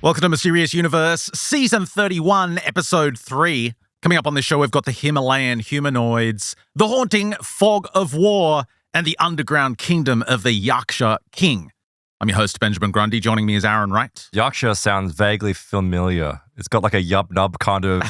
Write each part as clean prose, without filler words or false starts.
Welcome to Mysterious Universe, Season 31, Episode 3. Coming up on this show, we've got the Himalayan Humanoids, the haunting fog of war, and the underground kingdom of the Yaksha king. I'm your host, Benjamin Grundy. Joining me is Aaron Wright. Yaksha sounds vaguely familiar. It's got like a yub-nub kind of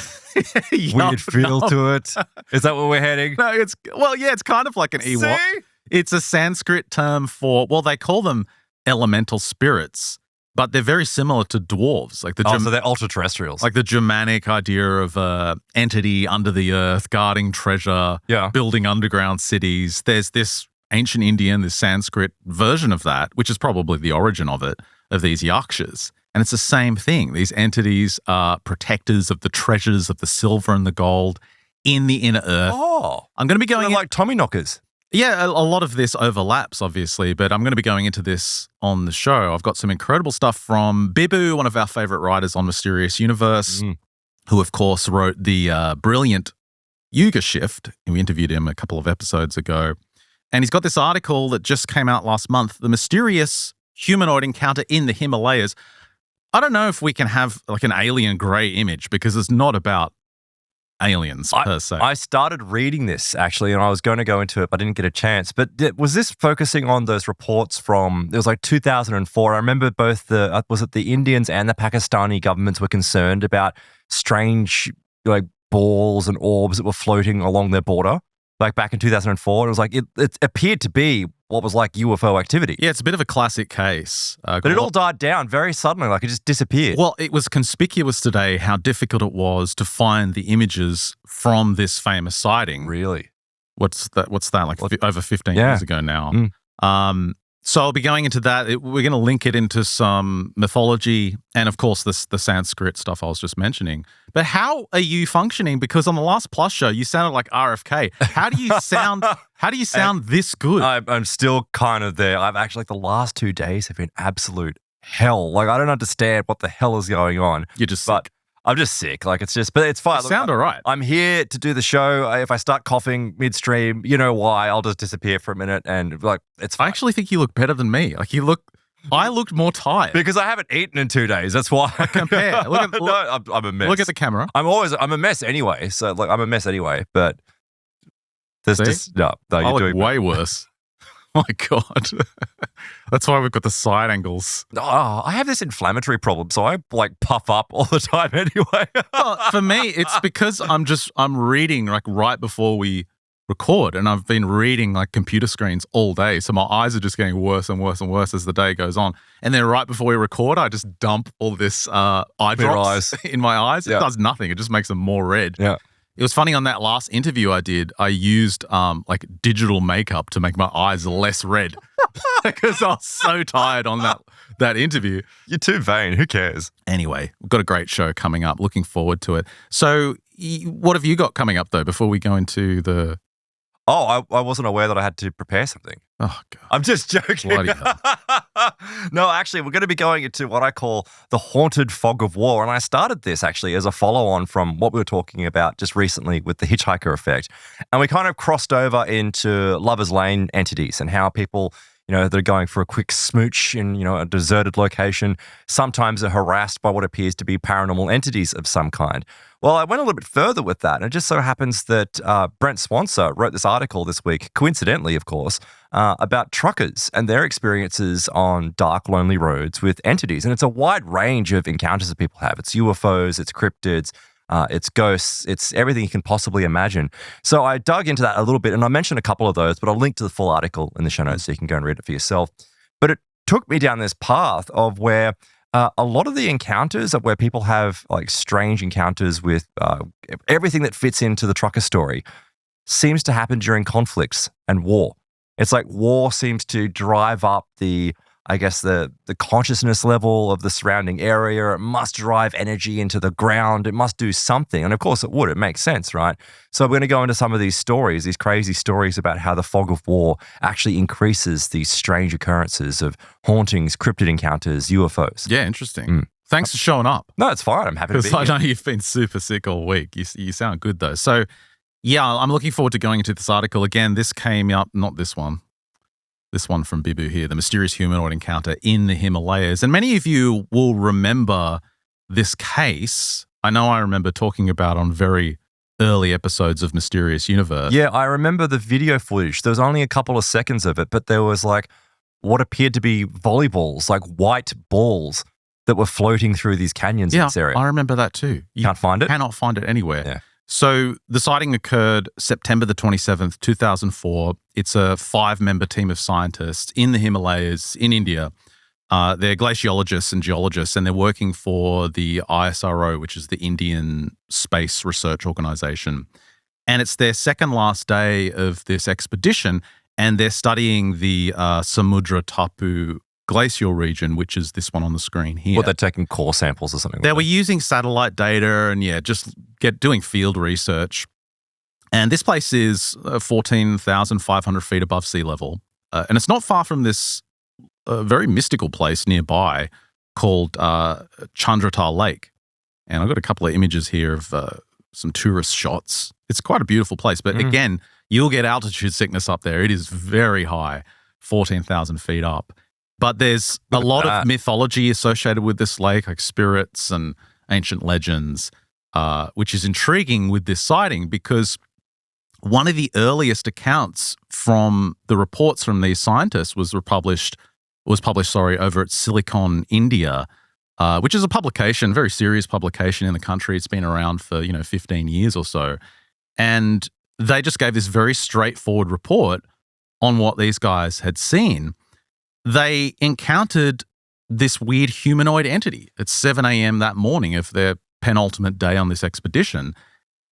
weird feel to it. Is that where we're heading? No, it's kind of like an Ewok. See? It's a Sanskrit term for, they call them elemental spirits. But they're very similar to dwarves, So they're ultra-terrestrials. like the Germanic idea of entity under the earth, guarding treasure, building underground cities. There's this ancient Indian, this Sanskrit version of that, which is probably the origin of it, of these Yakshas. And it's the same thing. These entities are protectors of the treasures of the silver and the gold in the inner earth. Oh. I'm going to be going like Tommyknockers. Yeah, a lot of this overlaps, obviously, but I'm going to be going into this on the show. I've got some incredible stuff from Bibu, one of our favorite writers on Mysterious Universe, who, of course, wrote the brilliant Yuga Shift. We interviewed him a couple of episodes ago. And he's got this article that just came out last month, The Mysterious Humanoid Encounter in the Himalayas. I don't know if we can have like an alien grey image because it's not about aliens per se. I started reading this actually, and I was going to go into it, but I didn't get a chance. But was this focusing on those reports from? It was like 2004. I remember both the Indians and the Pakistani governments were concerned about strange like balls and orbs that were floating along their border. Like back in 2004, it was like it appeared to be what was like UFO activity. Yeah, it's a bit of a classic case. But it all died down very suddenly, like it just disappeared. Well, it was conspicuous today how difficult it was to find the images from this famous sighting. Really? What's that? Like over 15 years ago now. So I'll be going into that. We're going to link it into some mythology and, of course, the Sanskrit stuff I was just mentioning. But how are you functioning? Because on the last Plus show, you sounded like RFK. How do you sound? How do you sound this good? I'm still kind of there. I've actually, like, the last 2 days have been absolute hell. Like, I don't understand what the hell is going on. You're just sick. I'm just sick. Like, it's fine. You sound all right. I'm here to do the show. If I start coughing midstream, you know why. I'll just disappear for a minute and like, it's fine. I actually think you look better than me. Like I looked more tired. Because I haven't eaten in 2 days. That's why. Compare. No, I'm a mess. Look at the camera. I'm a mess anyway. So like, I'm a mess anyway, but there's just, no, I you're look doing way worse. My God. That's why we've got the side angles. Oh, I have this inflammatory problem, so I like puff up all the time anyway. Well, for me, it's because I'm reading like right before we record, and I've been reading like computer screens all day. So my eyes are just getting worse and worse and worse as the day goes on. And then right before we record, I just dump all this eye drops in my eyes. It does nothing. It just makes them more red. Yeah. It was funny on that last interview I did, I used like digital makeup to make my eyes less red because I was so tired on that interview. You're too vain. Who cares? Anyway, we've got a great show coming up. Looking forward to it. So what have you got coming up though before we go into the... Oh, I wasn't aware that I had to prepare something. Oh, God. I'm just joking. No, actually, we're going to be going into what I call the haunted fog of war. And I started this actually as a follow-on from what we were talking about just recently with the hitchhiker effect. And we kind of crossed over into Lover's Lane entities and how people, you know, they're going for a quick smooch in, you know, a deserted location, sometimes are harassed by what appears to be paranormal entities of some kind. Well, I went a little bit further with that, and it just so happens that Brent Swanser wrote this article this week, coincidentally, of course, about truckers and their experiences on dark, lonely roads with entities. And it's a wide range of encounters that people have. It's UFOs, it's cryptids, it's ghosts, it's everything you can possibly imagine. So I dug into that a little bit, and I mentioned a couple of those, but I'll link to the full article in the show notes so you can go and read it for yourself. But it took me down this path of where a lot of the encounters where people have like strange encounters with everything that fits into the trucker story seems to happen during conflicts and war. It's like war seems to drive up the consciousness level of the surrounding area. It must drive energy into the ground. It must do something. And of course it would. It makes sense, right? So we're going to go into some of these stories, these crazy stories about how the fog of war actually increases these strange occurrences of hauntings, cryptid encounters, UFOs. Yeah, interesting. Thanks for showing up. No, it's fine. I'm happy to be Because here. I know you've been super sick all week. You sound good though. So yeah, I'm looking forward to going into this article. Again, this came up, not this one. This one from Bibu here, the mysterious humanoid encounter in the Himalayas. And many of you will remember this case. I know I remember talking about on very early episodes of Mysterious Universe. Yeah, I remember the video footage. There was only a couple of seconds of it, but there was like what appeared to be volleyballs, like white balls that were floating through these canyons in this area. I remember that too. You can't find it? Cannot find it anywhere. Yeah. So the sighting occurred September the 27th, 2004. It's a 5-member team of scientists in the Himalayas in India. They're glaciologists and geologists, and they're working for the ISRO, which is the Indian Space Research Organization. And it's their second last day of this expedition, and they're studying the Samudra Tapu glacial region, which is this one on the screen here. Well, they're taking core samples or something. They were using satellite data and, just doing field research. And this place is 14,500 feet above sea level. And it's not far from this very mystical place nearby called Chandratal Lake. And I've got a couple of images here of some tourist shots. It's quite a beautiful place. But again, you'll get altitude sickness up there. It is very high, 14,000 feet up. But there's a lot of mythology associated with this lake, like spirits and ancient legends, which is intriguing with this sighting because one of the earliest accounts from the reports from these scientists was published over at Silicon, India, which is a publication, very serious publication in the country. It's been around for 15 years or so, and they just gave this very straightforward report on what these guys had seen. They encountered this weird humanoid entity at 7 a.m. that morning of their penultimate day on this expedition.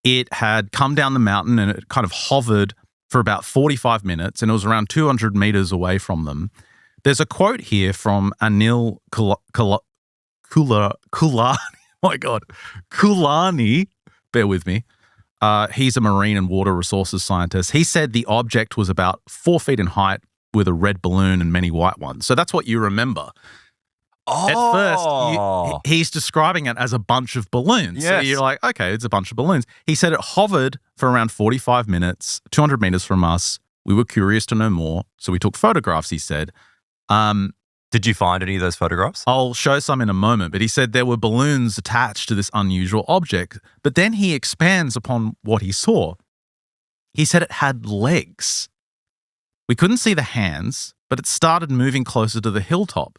It had come down the mountain and it kind of hovered for about 45 minutes, and it was around 200 meters away from them. There's a quote here from Anil Kulani. Bear with me. He's a marine and water resources scientist. He said the object was about 4 feet in height with a red balloon and many white ones. So that's what you remember. Oh. At first, he's describing it as a bunch of balloons. Yes. So you're like, okay, it's a bunch of balloons. He said it hovered for around 45 minutes, 200 meters from us. We were curious to know more, so we took photographs, he said. Did you find any of those photographs? I'll show some in a moment, but he said there were balloons attached to this unusual object. But then he expands upon what he saw. He said it had legs. We couldn't see the hands, but it started moving closer to the hilltop.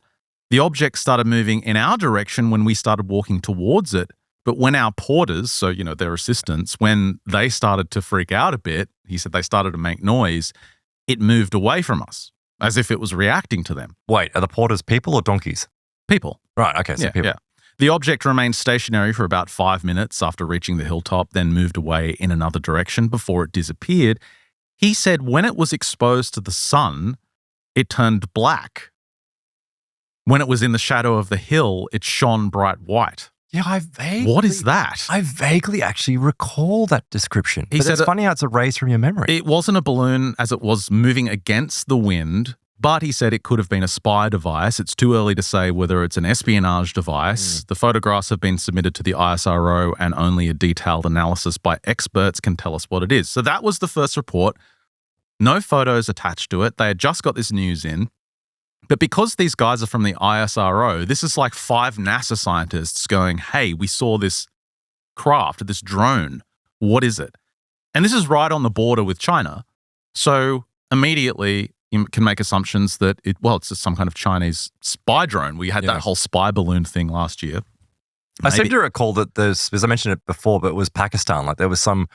The object started moving in our direction when we started walking towards it. But when our porters, so, their assistants, when they started to freak out a bit, he said they started to make noise, it moved away from us as if it was reacting to them. Wait, are the porters people or donkeys? People. Right, okay, so people. Yeah. The object remained stationary for about 5 minutes after reaching the hilltop, then moved away in another direction before it disappeared. He said when it was exposed to the sun, it turned black. When it was in the shadow of the hill, it shone bright white. Yeah, What is that? I vaguely actually recall that description. He said it's funny how it's erased from your memory. It wasn't a balloon as it was moving against the wind, but he said it could have been a spy device. It's too early to say whether it's an espionage device. The photographs have been submitted to the ISRO, and only a detailed analysis by experts can tell us what it is. So that was the first report. No photos attached to it. They had just got this news in. But because these guys are from the ISRO, this is like 5 NASA scientists going, hey, we saw this craft, this drone. What is it? And this is right on the border with China. So immediately you can make assumptions that it's just some kind of Chinese spy drone. We had that whole spy balloon thing last year. I seem to recall that there's, as I mentioned it before, but it was Pakistan. Like there was some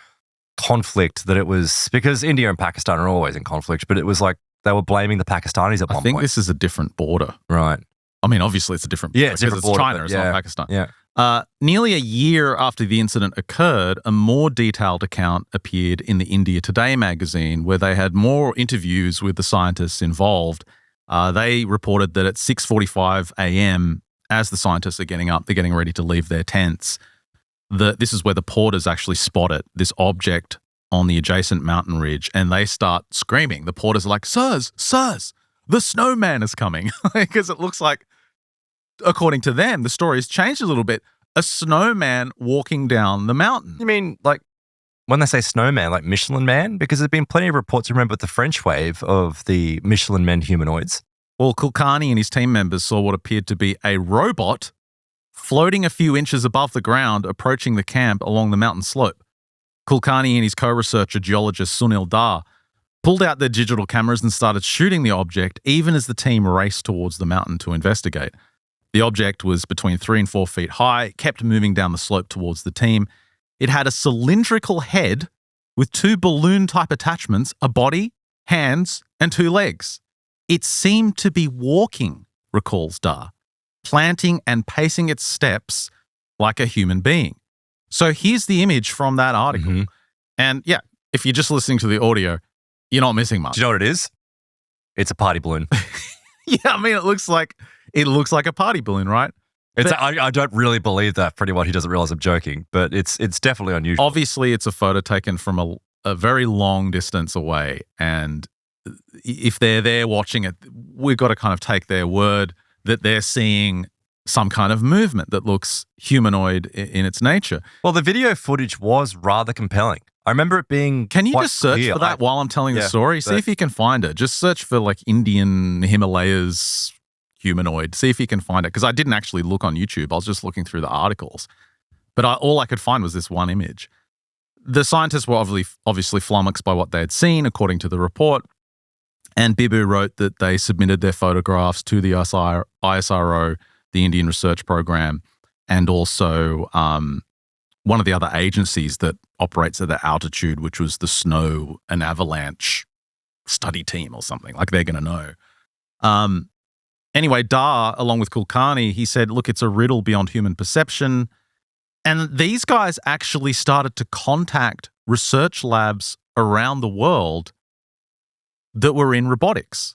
conflict that it was, because India and Pakistan are always in conflict, but it was like they were blaming the Pakistanis at one point. I think this is a different border. Right. I mean, obviously it's a different border. Yeah, it's a different border. China, it's not Pakistan. Yeah. Nearly a year after the incident occurred, a more detailed account appeared in the India Today magazine where they had more interviews with the scientists involved. They reported that at 6:45 a.m., as the scientists are getting up, they're getting ready to leave their tents, this is where the porters actually spot it, this object on the adjacent mountain ridge, and they start screaming. The porters are like, sirs, the snowman is coming. Because it looks like, according to them, the story's changed a little bit. A snowman walking down the mountain. You mean like when they say snowman, like Michelin Man? Because there's been plenty of reports, remember, with the French wave of the Michelin Men humanoids. Well, Kulkarni and his team members saw what appeared to be a robot floating a few inches above the ground, approaching the camp along the mountain slope. Kulkarni and his co-researcher, geologist Sunil Dar, pulled out their digital cameras and started shooting the object, even as the team raced towards the mountain to investigate. The object was between 3 and 4 feet high, kept moving down the slope towards the team. It had a cylindrical head with 2 balloon-type attachments, a body, hands, and 2 legs. It seemed to be walking, recalls Dar, planting and pacing its steps like a human being. So here's the image from that article. Mm-hmm. And yeah, if you're just listening to the audio, you're not missing much. Do you know what it is? It's a party balloon. Yeah, I mean, it looks like a party balloon, right? I don't really believe that for anyone who doesn't realize I'm joking, but it's definitely unusual. Obviously, it's a photo taken from a very long distance away, and if they're there watching it, we've got to kind of take their word that they're seeing some kind of movement that looks humanoid in its nature. Well, the video footage was rather compelling. I remember it being Can you quite just search clear. for that while I'm telling the story? See if you can find it. Just search for like Indian Himalayas humanoid. See if you can find it. Because I didn't actually look on YouTube. I was just looking through the articles. But all I could find was this one image. The scientists were obviously flummoxed by what they had seen, according to the report. And Bibu wrote that they submitted their photographs to the ISRO, the Indian Research Program, and also one of the other agencies that operates at that altitude, which was the Snow and Avalanche Study Team or something. Like they're going to know. Anyway, Dar, along with Kulkarni, he said, look, it's a riddle beyond human perception. And these guys actually started to contact research labs around the world that were in robotics.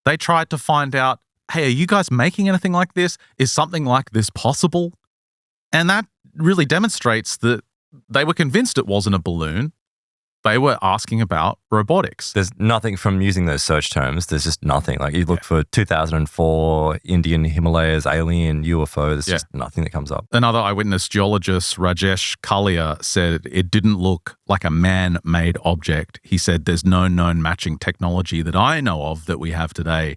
They tried to find out, hey, are you guys making anything like this? Is something like this possible? And that really demonstrates that they were convinced it wasn't a balloon. They were asking about robotics. There's nothing from using those search terms. There's just nothing. Like you look for 2004 Indian Himalayas alien UFO. There's just nothing that comes up. Another eyewitness geologist, Rajesh Kalia, said it didn't look like a man-made object. He said there's no known matching technology that I know of that we have today.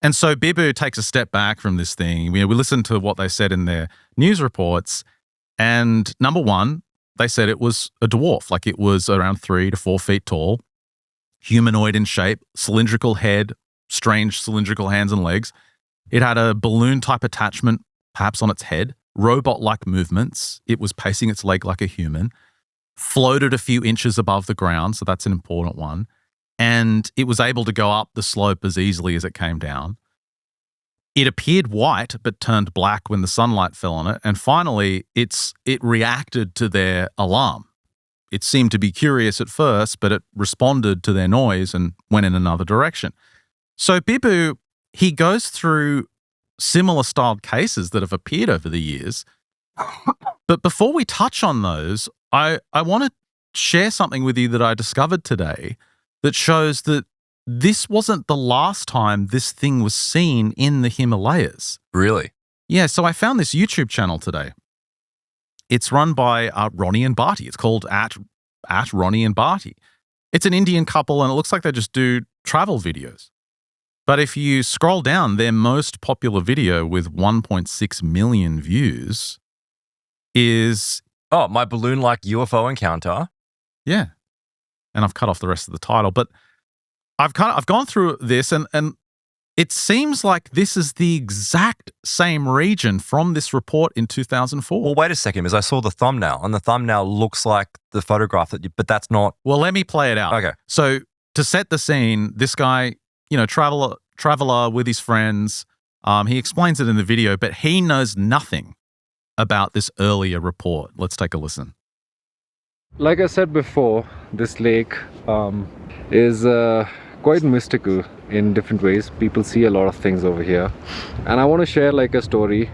And so Bibu takes a step back from this thing. We listened to what they said in their news reports. And number one, they said it was a dwarf, like it was around 3 to 4 feet tall, humanoid in shape, cylindrical head, strange cylindrical hands and legs. It had a balloon-type attachment, perhaps on its head, robot-like movements. It was pacing its leg like a human, floated a few inches above the ground, so that's an important one, and it was able to go up the slope as easily as it came down. It appeared white but turned black when the sunlight fell on it. And finally, it reacted to their alarm. It seemed to be curious at first, but it responded to their noise and went in another direction. So Bibu, he goes through similar styled cases that have appeared over the years. But before we touch on those, I want to share something with you that I discovered today that shows that this wasn't the last time this thing was seen in the Himalayas. Really? Yeah, so I found this YouTube channel today. It's run by Ronnie and Bharti. It's called at Ronnie and Bharti. It's an Indian couple, and it looks like they just do travel videos. But if you scroll down, their most popular video with 1.6 million views is... Oh, my balloon-like UFO encounter. Yeah. And I've cut off the rest of the title, but I've gone through this and it seems like this is the exact same region from this report in 2004. Well, wait a second, because I saw the thumbnail, and the thumbnail looks like the photograph but that's not. Well, let me play it out. Okay. So to set the scene, this guy, traveler with his friends, he explains it in the video, but he knows nothing about this earlier report. Let's take a listen. Like I said before, this lake is quite mystical in different ways. People see a lot of things over here, and I want to share like a story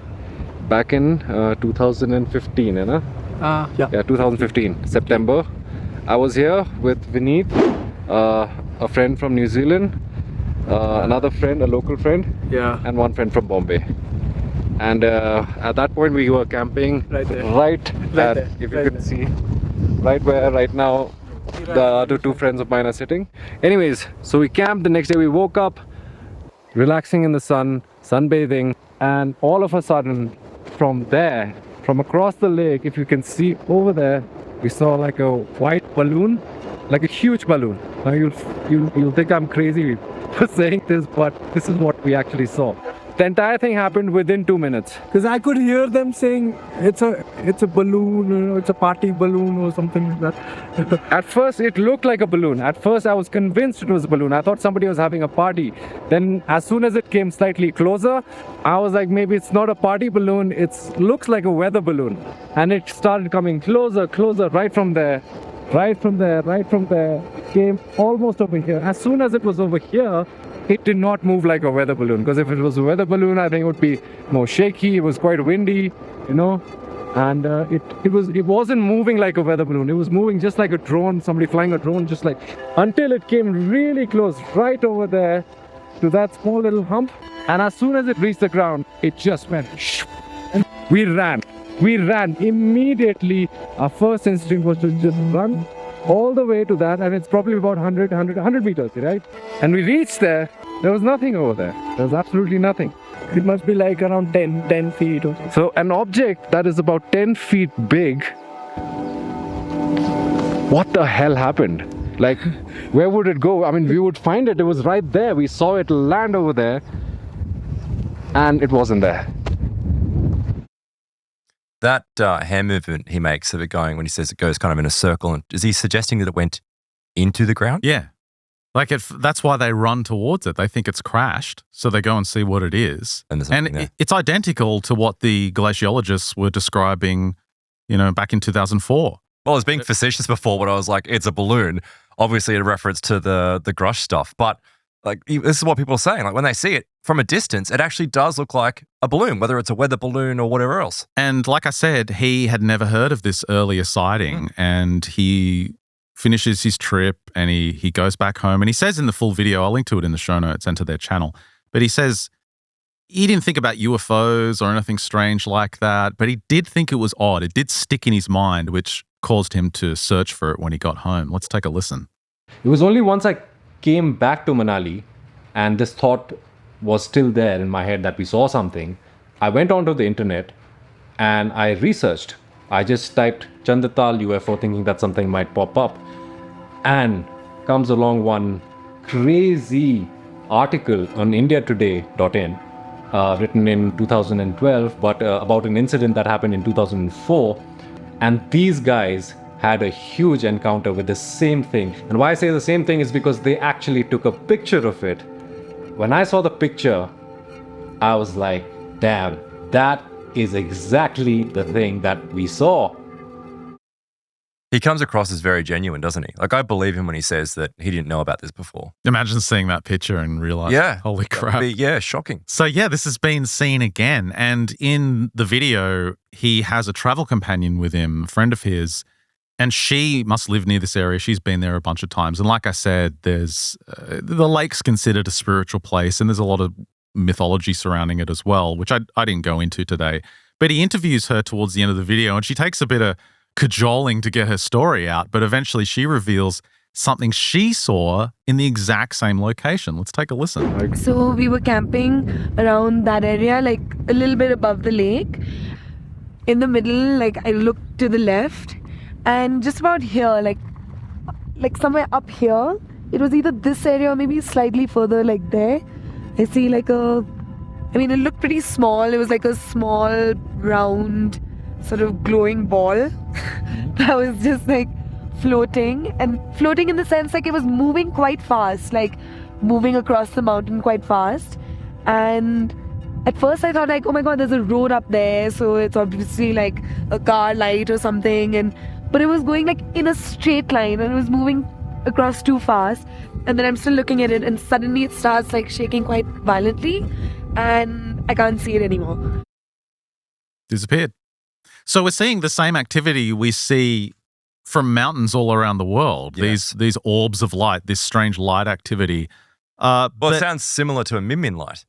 back in 2015, you know? Yeah, 2015 September. I was here with Vineet, a friend from New Zealand, another friend, a local friend, and one friend from Bombay. And at that point we were camping right there. If you could see, right where right now the other two friends of mine are sitting. Anyways, so we camped. The next day we woke up, relaxing in the sun, sunbathing, and all of a sudden from there, from across the lake, if you can see over there, we saw like a white balloon, like a huge balloon. Now you'll think I'm crazy for saying this, but this is what we actually saw. The entire thing happened within 2 minutes. Because I could hear them saying it's a balloon, it's a party balloon or something like that. At first it looked like a balloon. At first I was convinced it was a balloon. I thought somebody was having a party. Then as soon as it came slightly closer, I was like, maybe it's not a party balloon, it looks like a weather balloon. And it started coming closer, right from there. It came almost over here. As soon as it was over here, it did not move like a weather balloon, because if it was a weather balloon, I think it would be more shaky. It was quite windy, and it wasn't moving like a weather balloon. It was moving just like a drone, somebody flying a drone, just like, until it came really close, right over there to that small little hump. And as soon as it reached the ground, it just went shoo, and we ran immediately. Our first instinct was to just run all the way to that, and it's probably about 100 meters, right? And we reached there was nothing over there. There was absolutely nothing. It must be like around 10 feet or something. So an object that is about 10 feet big, what the hell happened? Like, where would it go? I mean, we would find it. It was right there. We saw it land over there, and it wasn't there. That hand movement he makes of it going, when he says it goes kind of in a circle, and is he suggesting that it went into the ground? Yeah. Like that's why they run towards it. They think it's crashed, so they go and see what it is. And it's identical to what the glaciologists were describing, back in 2004. Well, I was being facetious before when I was like, it's a balloon, obviously in reference to the Grush stuff. But like, this is what people are saying. Like, when they see it from a distance, it actually does look like a balloon, whether it's a weather balloon or whatever else. And like I said, he had never heard of this earlier sighting, and he finishes his trip and he goes back home, and he says in the full video, I'll link to it in the show notes and to their channel, but he says he didn't think about UFOs or anything strange like that, but he did think it was odd. It did stick in his mind, which caused him to search for it when he got home. Let's take a listen. It was only once I came back to Manali and this thought was still there in my head that we saw something, I went onto the internet and I researched. I just typed Chandatal UFO thinking that something might pop up, and comes along one crazy article on indiatoday.in written in 2012, but about an incident that happened in 2004. And these guys had a huge encounter with the same thing. And why I say the same thing is because they actually took a picture of it. When I saw the picture, I was like, damn, that is exactly the thing that we saw. He comes across as very genuine, doesn't he? Like, I believe him when he says that he didn't know about this before. Imagine seeing that picture and realizing, holy crap. Shocking. So yeah, this has been seen again. And in the video, he has a travel companion with him, a friend of his, and she must live near this area. She's been there a bunch of times. And like I said, there's the lake's considered a spiritual place, and there's a lot of mythology surrounding it as well, which I didn't go into today. But he interviews her towards the end of the video, and she takes a bit of cajoling to get her story out, but eventually she reveals something she saw in the exact same location. Let's take a listen. So we were camping around that area, like a little bit above the lake. In the middle, like I looked to the left, and just about here, like somewhere up here, it was either this area or maybe slightly further, like there. I see like it looked pretty small. It was like a small, round, sort of glowing ball that was just like floating in the sense like it was moving quite fast, like moving across the mountain quite fast. And at first I thought like, oh my god, there's a road up there, so it's obviously like a car light or something, but it was going like in a straight line and it was moving across too fast. And then I'm still looking at it, and suddenly it starts like shaking quite violently, and I can't see it anymore. Disappeared. So we're seeing the same activity we see from mountains all around the world. Yes. These orbs of light, this strange light activity. It sounds similar to a Min light.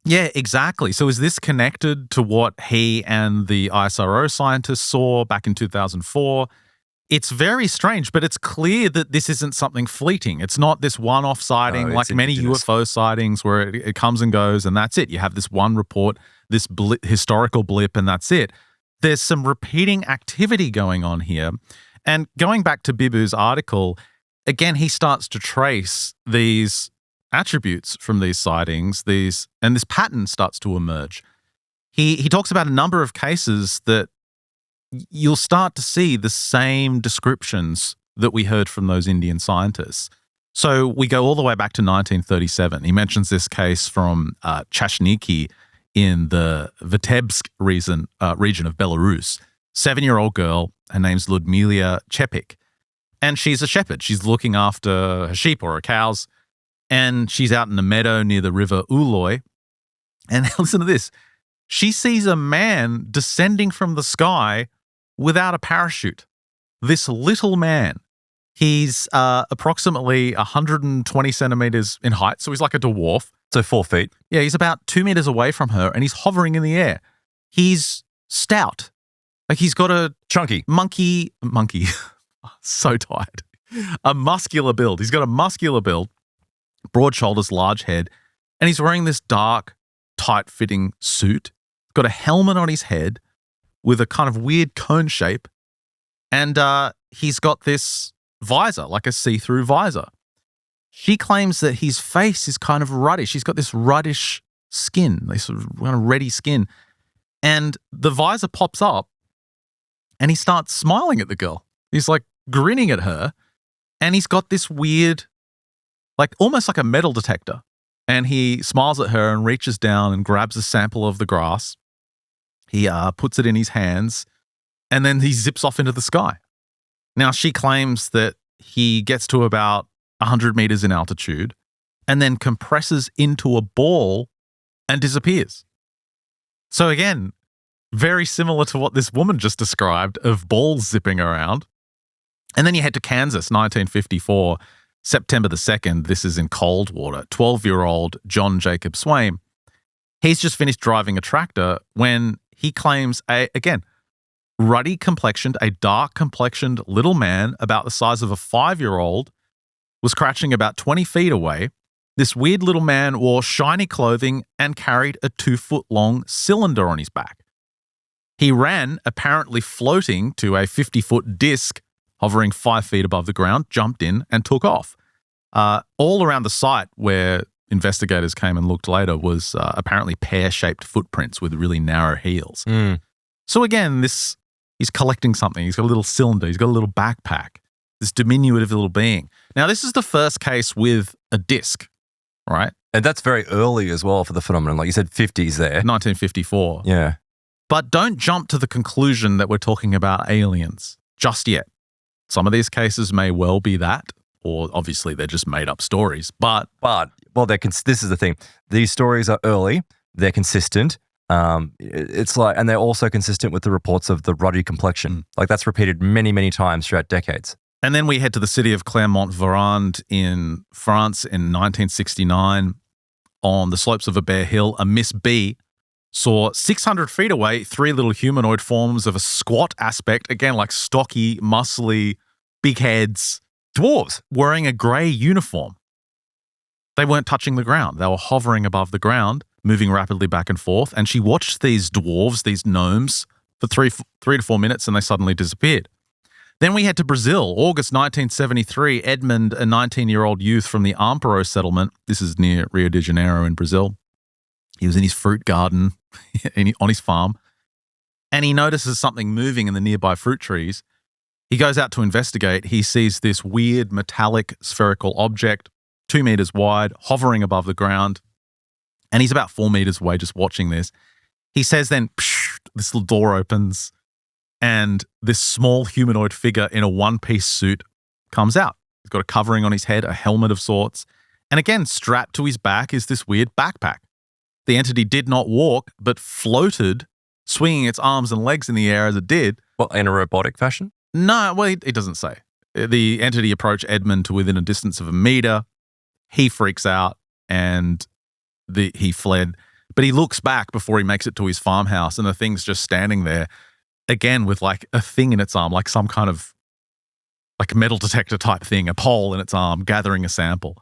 Yeah, exactly. So is this connected to what he and the ISRO scientists saw back in 2004? It's very strange, but it's clear that this isn't something fleeting. It's not this one-off sighting like many UFO sightings where it comes and goes and that's it. You have this one report, this historical blip, and that's it. There's some repeating activity going on here. And going back to Bibu's article, again, he starts to trace these attributes from these sightings, and this pattern starts to emerge. He talks about a number of cases that you'll start to see the same descriptions that we heard from those Indian scientists. So we go all the way back to 1937. He mentions this case from Chashniki in the Vitebsk region of Belarus. 7-year-old girl, her name's Ludmila Chepik, and she's a shepherd. She's looking after her sheep or her cows, and she's out in a meadow near the river Uloy. And listen to this. She sees a man descending from the sky without a parachute. This little man, he's approximately 120 centimeters in height, so he's like a dwarf. So 4 feet. Yeah, he's about 2 meters away from her, and he's hovering in the air. He's stout. Like he's got a Chunky. monkey, so tired. A muscular build. He's got a muscular build, broad shoulders, large head, and he's wearing this dark, tight-fitting suit. Got a helmet on his head with a kind of weird cone shape, and he's got this visor, like a see-through visor. She claims that his face is kind of ruddish. He's got this ruddish skin, this sort of kind of reddy skin, and the visor pops up, and he starts smiling at the girl. He's like grinning at her, and he's got this weird, like almost like a metal detector, and he smiles at her and reaches down and grabs a sample of the grass. He puts it in his hands, and then he zips off into the sky. Now, she claims that he gets to about 100 meters in altitude and then compresses into a ball and disappears. So again, very similar to what this woman just described of balls zipping around. And then you head to Kansas, 1954, September the 2nd. This is in Coldwater. 12-year-old John Jacob Swaim. He's just finished driving a tractor when he claims again, ruddy complexioned, a dark complexioned little man about the size of a 5-year-old was crouching about 20 feet away. This weird little man wore shiny clothing and carried a 2-foot-long cylinder on his back. He ran, apparently floating, to a 50-foot disc hovering 5 feet above the ground, jumped in and took off. All around the site where investigators came and looked later was apparently pear-shaped footprints with really narrow heels. So again, he's collecting something. He's got a little cylinder. He's got a little backpack, this diminutive little being. Now, this is the first case with a disc, right? And that's very early as well for the phenomenon. Like you said, 50s there. 1954. Yeah. But don't jump to the conclusion that we're talking about aliens just yet. Some of these cases may well be that, or obviously they're just made up stories. But well, this is the thing. These stories are early. They're consistent. It's like, and they're also consistent with the reports of the ruddy complexion. Like that's repeated many, many times throughout decades. And then we head to the city of Clermont-Ferrand in France in 1969. On the slopes of a bare hill, a Miss B saw 600 feet away 3 little humanoid forms of a squat aspect, again like stocky, muscly, big heads, dwarves wearing a grey uniform. They weren't touching the ground. They were hovering above the ground, moving rapidly back and forth. And she watched these dwarves, these gnomes, for 3 to 4 minutes, and they suddenly disappeared. Then we head to Brazil, August 1973. Edmund, a 19-year-old youth from the Amparo settlement, this is near Rio de Janeiro in Brazil. He was in his fruit garden on his farm, and he notices something moving in the nearby fruit trees. He goes out to investigate. He sees this weird metallic spherical object, 2 meters wide, hovering above the ground, and he's about 4 meters away just watching this. He says then, psh, this little door opens, and this small humanoid figure in a one-piece suit comes out. He's got a covering on his head, a helmet of sorts, and again, strapped to his back is this weird backpack. The entity did not walk, but floated, swinging its arms and legs in the air as it did. Well, in a robotic fashion? No, well, it doesn't say. The entity approached Edmund to within a distance of a meter. He freaks out and he fled. But he looks back before he makes it to his farmhouse, and the thing's just standing there, again with like a thing in its arm, like some kind of like a metal detector type thing, a pole in its arm, gathering a sample.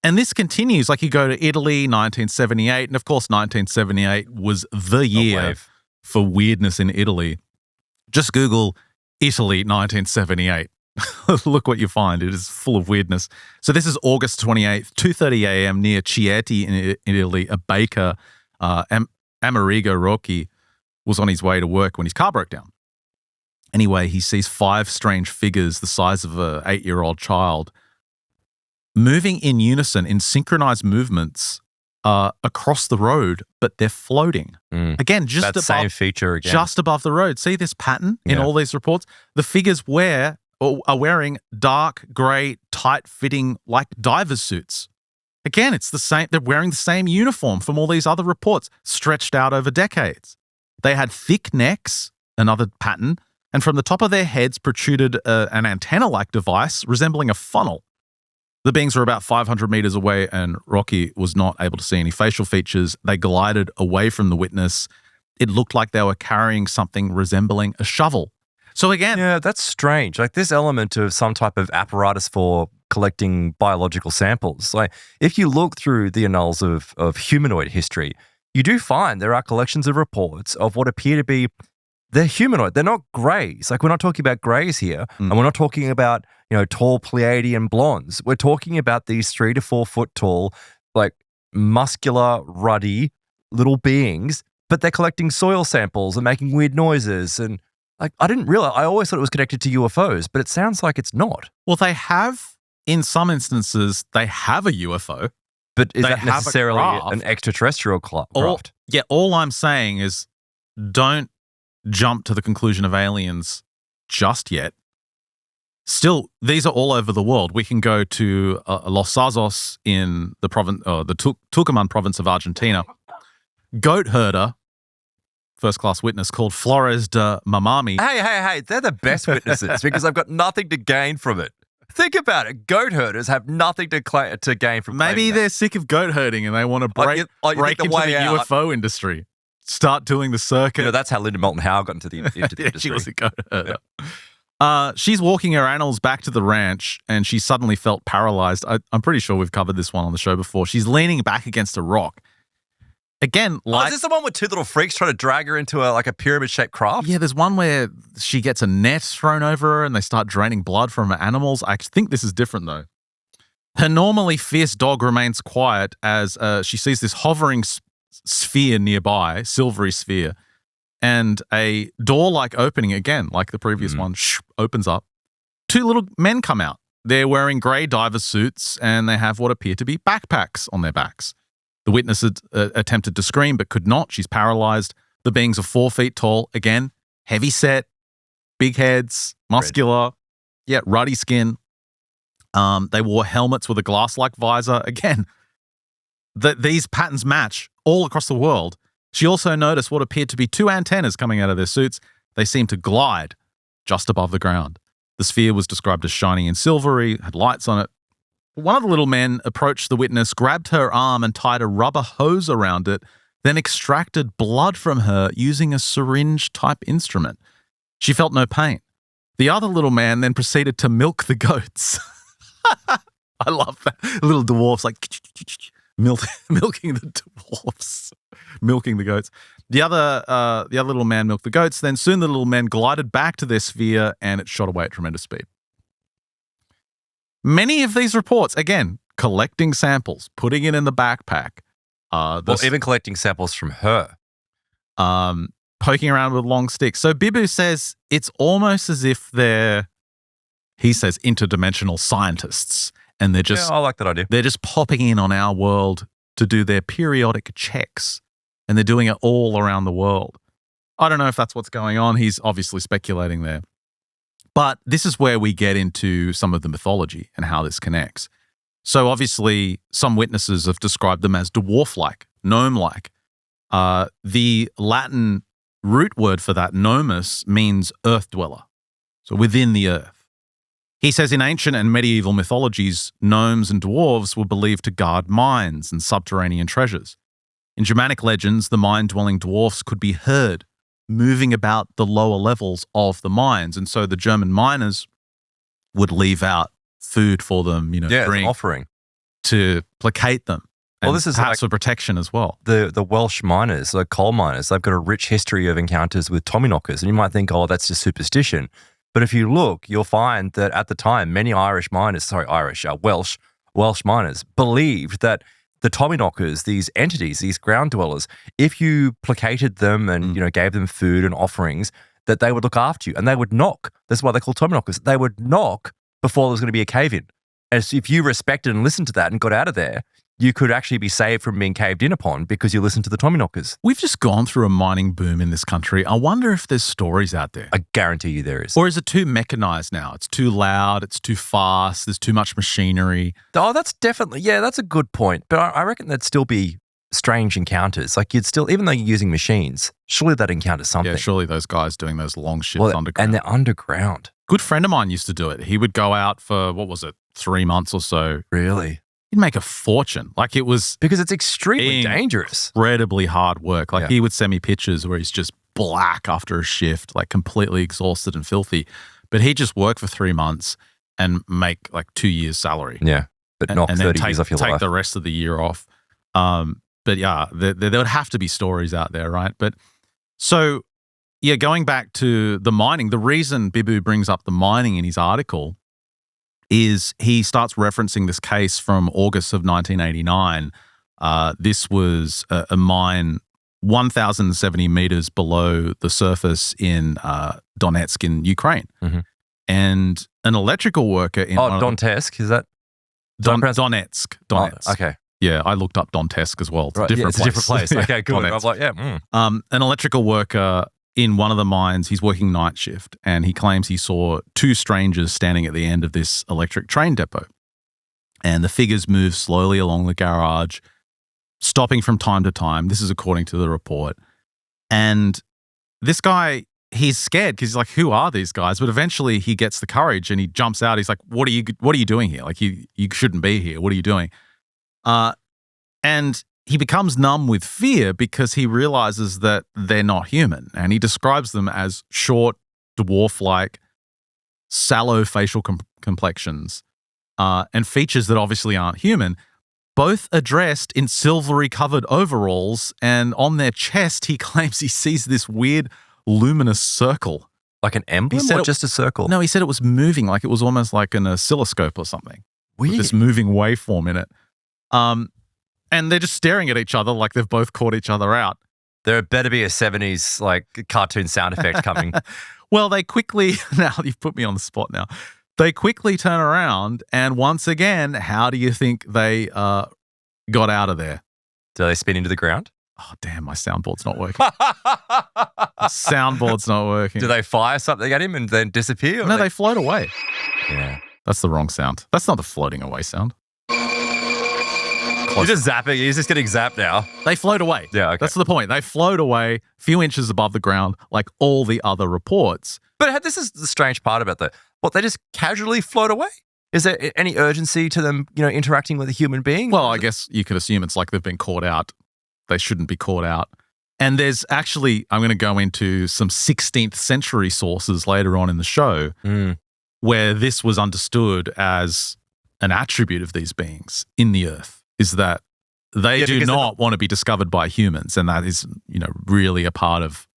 And this continues. Like you go to Italy, 1978, and of course 1978 was the year for weirdness in Italy. Just Google Italy 1978. Look what you find. It is full of weirdness. So this is August 28th, 2:30 a.m. near Chieti in Italy. A baker, Amerigo Rocchi, was on his way to work when his car broke down. Anyway, he sees 5 strange figures the size of an 8-year-old child moving in unison in synchronized movements across the road, but they're floating. Again, just that above, same feature again. just above the road. See this pattern in all these reports? The figures are wearing dark, grey, tight-fitting, like divers suits. Again, it's the same. They're wearing the same uniform from all these other reports, stretched out over decades. They had thick necks, another pattern, and from the top of their heads protruded an antenna-like device resembling a funnel. The beings were about 500 meters away, and Rocky was not able to see any facial features. They glided away from the witness. It looked like they were carrying something resembling a shovel. So again... Yeah, that's strange. Like this element of some type of apparatus for collecting biological samples. Like if you look through the annals of humanoid history, you do find there are collections of reports of what appear to be, they're humanoid. They're not greys. Like we're not talking about greys here, and we're not talking about, tall Pleiadian blondes. We're talking about these 3 to 4 foot tall, like muscular, ruddy little beings, but they're collecting soil samples and making weird noises. And like, I didn't realize, I always thought it was connected to UFOs, but it sounds like it's not. Well, they have, in some instances, they have a UFO. But is They that have a necessarily craft. an extraterrestrial craft? All I'm saying is don't jump to the conclusion of aliens just yet. Still, these are all over the world. We can go to Los Sazos in the province, the Tucumán province of Argentina. Goat herder, first-class witness called Flores de Mamami. Hey, they're the best witnesses because I've got nothing to gain from it. Think about it. Goat herders have nothing to gain from Maybe they're sick of goat herding and they want to break into the UFO industry. Start doing the circuit. That's how Linda Moulton Howe got into the industry. She was a goat herder. She's walking her animals back to the ranch and she suddenly felt paralyzed. I'm pretty sure we've covered this one on the show before. She's leaning back against a rock. Again, is this the one with 2 little freaks trying to drag her into a pyramid-shaped craft? Yeah, there's one where she gets a net thrown over her and they start draining blood from her animals. I think this is different, though. Her normally fierce dog remains quiet as she sees this hovering sphere nearby, silvery sphere, and a door-like opening again, like the previous one, opens up. 2 little men come out. They're wearing grey diver suits and they have what appear to be backpacks on their backs. The witness had attempted to scream but could not. She's paralyzed. The beings are 4 feet tall. Again, heavy set, big heads, muscular, ruddy skin. They wore helmets with a glass-like visor. Again, these patterns match all across the world. She also noticed what appeared to be 2 antennas coming out of their suits. They seemed to glide just above the ground. The sphere was described as shiny and silvery, had lights on it. One of the little men approached the witness, grabbed her arm and tied a rubber hose around it, then extracted blood from her using a syringe-type instrument. She felt no pain. The other little man then proceeded to milk the goats. I love that. Little dwarfs like milking the dwarfs, milking the goats. The other little man milked the goats. Then soon the little men glided back to their sphere and it shot away at tremendous speed. Many of these reports, again, collecting samples, putting it in the backpack. Even collecting samples from her. Poking around with long sticks. So Bibu says it's almost as if he says, interdimensional scientists. And they're just... I like that idea. They're just popping in on our world to do their periodic checks. And they're doing it all around the world. I don't know if that's what's going on. He's obviously speculating there. But this is where we get into some of the mythology and how this connects. So obviously, some witnesses have described them as dwarf-like, gnome-like. The Latin root word for that, gnomus, means earth dweller. So within the earth. He says in ancient and medieval mythologies, gnomes and dwarves were believed to guard mines and subterranean treasures. In Germanic legends, the mine-dwelling dwarfs could be heard moving about the lower levels of the mines. And so the German miners, would leave out food for them, Yeah, it's an drink, offering. to placate them. Well, And this is perhaps like for protection as well. the Welsh miners, like coal miners, they've got a rich history of encounters with Tommyknockers. And you might think, oh, that's just superstition. But if you look, you'll find that at the time, many Welsh miners believed that the Tommyknockers, these entities, these ground dwellers, if you placated them and, gave them food and offerings, that they would look after you and they would knock. That's why they're called Tommyknockers. They would knock before there was going to be a cave-in. As if you respected and listened to that and got out of there, you could actually be saved from being caved in upon because you listened to the Tommyknockers. We've just gone through a mining boom in this country. I wonder if there's stories out there. I guarantee you there is. Or is it too mechanized now? It's too loud, it's too fast, there's too much machinery. Oh, that's definitely, that's a good point. But I reckon there'd still be strange encounters. Like you'd still, even though you're using machines, surely that encounters something. Yeah, surely those guys doing those long shifts underground. And they're underground. Good friend of mine used to do it. He would go out for, 3 months or so. Really? He'd make a fortune. Like it was because it's extremely dangerous. Incredibly hard work. Like he would send me pictures where he's just black after a shift, like completely exhausted and filthy. But he'd just work for 3 months and make like 2 years' salary. Yeah. But knock and 30 then years off your life. Take the rest of the year off. But yeah, there would have to be stories out there, right? But so, yeah, going back to the mining, the reason Bibu brings up the mining in his article is he starts referencing this case from August of 1989. This was a mine 1,070 meters below the surface in Donetsk in Ukraine. Mm-hmm. And an electrical worker in... Donetsk, is that? Donetsk. Oh, okay. Yeah, I looked up Donetsk as well. It's a different place. It's a different place. Yeah, Okay, good. Donetsk. I was like, An electrical worker in one of the mines, he's working night shift, and he claims he saw 2 strangers standing at the end of this electric train depot. And the figures move slowly along the garage, stopping from time to time. This is according to the report. And this guy, he's scared because he's like, who are these guys? But eventually he gets the courage and he jumps out. He's like, what are you doing here? Like, you shouldn't be here. What are you doing? And he becomes numb with fear because he realizes that they're not human. And he describes them as short, dwarf-like, sallow facial complexions and features that obviously aren't human, both are dressed in silvery covered overalls. And on their chest, he claims he sees this weird luminous circle. Like an emblem or just a circle? No, he said it was moving, like it was almost like an oscilloscope or something. Weird. With this moving waveform in it. And they're just staring at each other like they've both caught each other out. There better be a 70s like cartoon sound effect coming. Well, they quickly, now you've put me on the spot now. They quickly turn around and once again, how do you think they got out of there? Do they spin into the ground? Oh, damn, my soundboard's not working. Soundboard's not working. Do they fire something at him and then disappear? No, they float away. Yeah. That's the wrong sound. That's not the floating away sound. You're just zapping. He's just getting zapped now. They float away. Yeah, okay. That's the point. They float away a few inches above the ground like all the other reports. But this is the strange part about that. What, they just casually float away? Is there any urgency to them, interacting with a human being? Well, I guess you could assume it's like they've been caught out. They shouldn't be caught out. And there's actually, I'm going to go into some 16th century sources later on in the show where this was understood as an attribute of these beings in the earth, is that they do not want to be discovered by humans. And that is, really a part of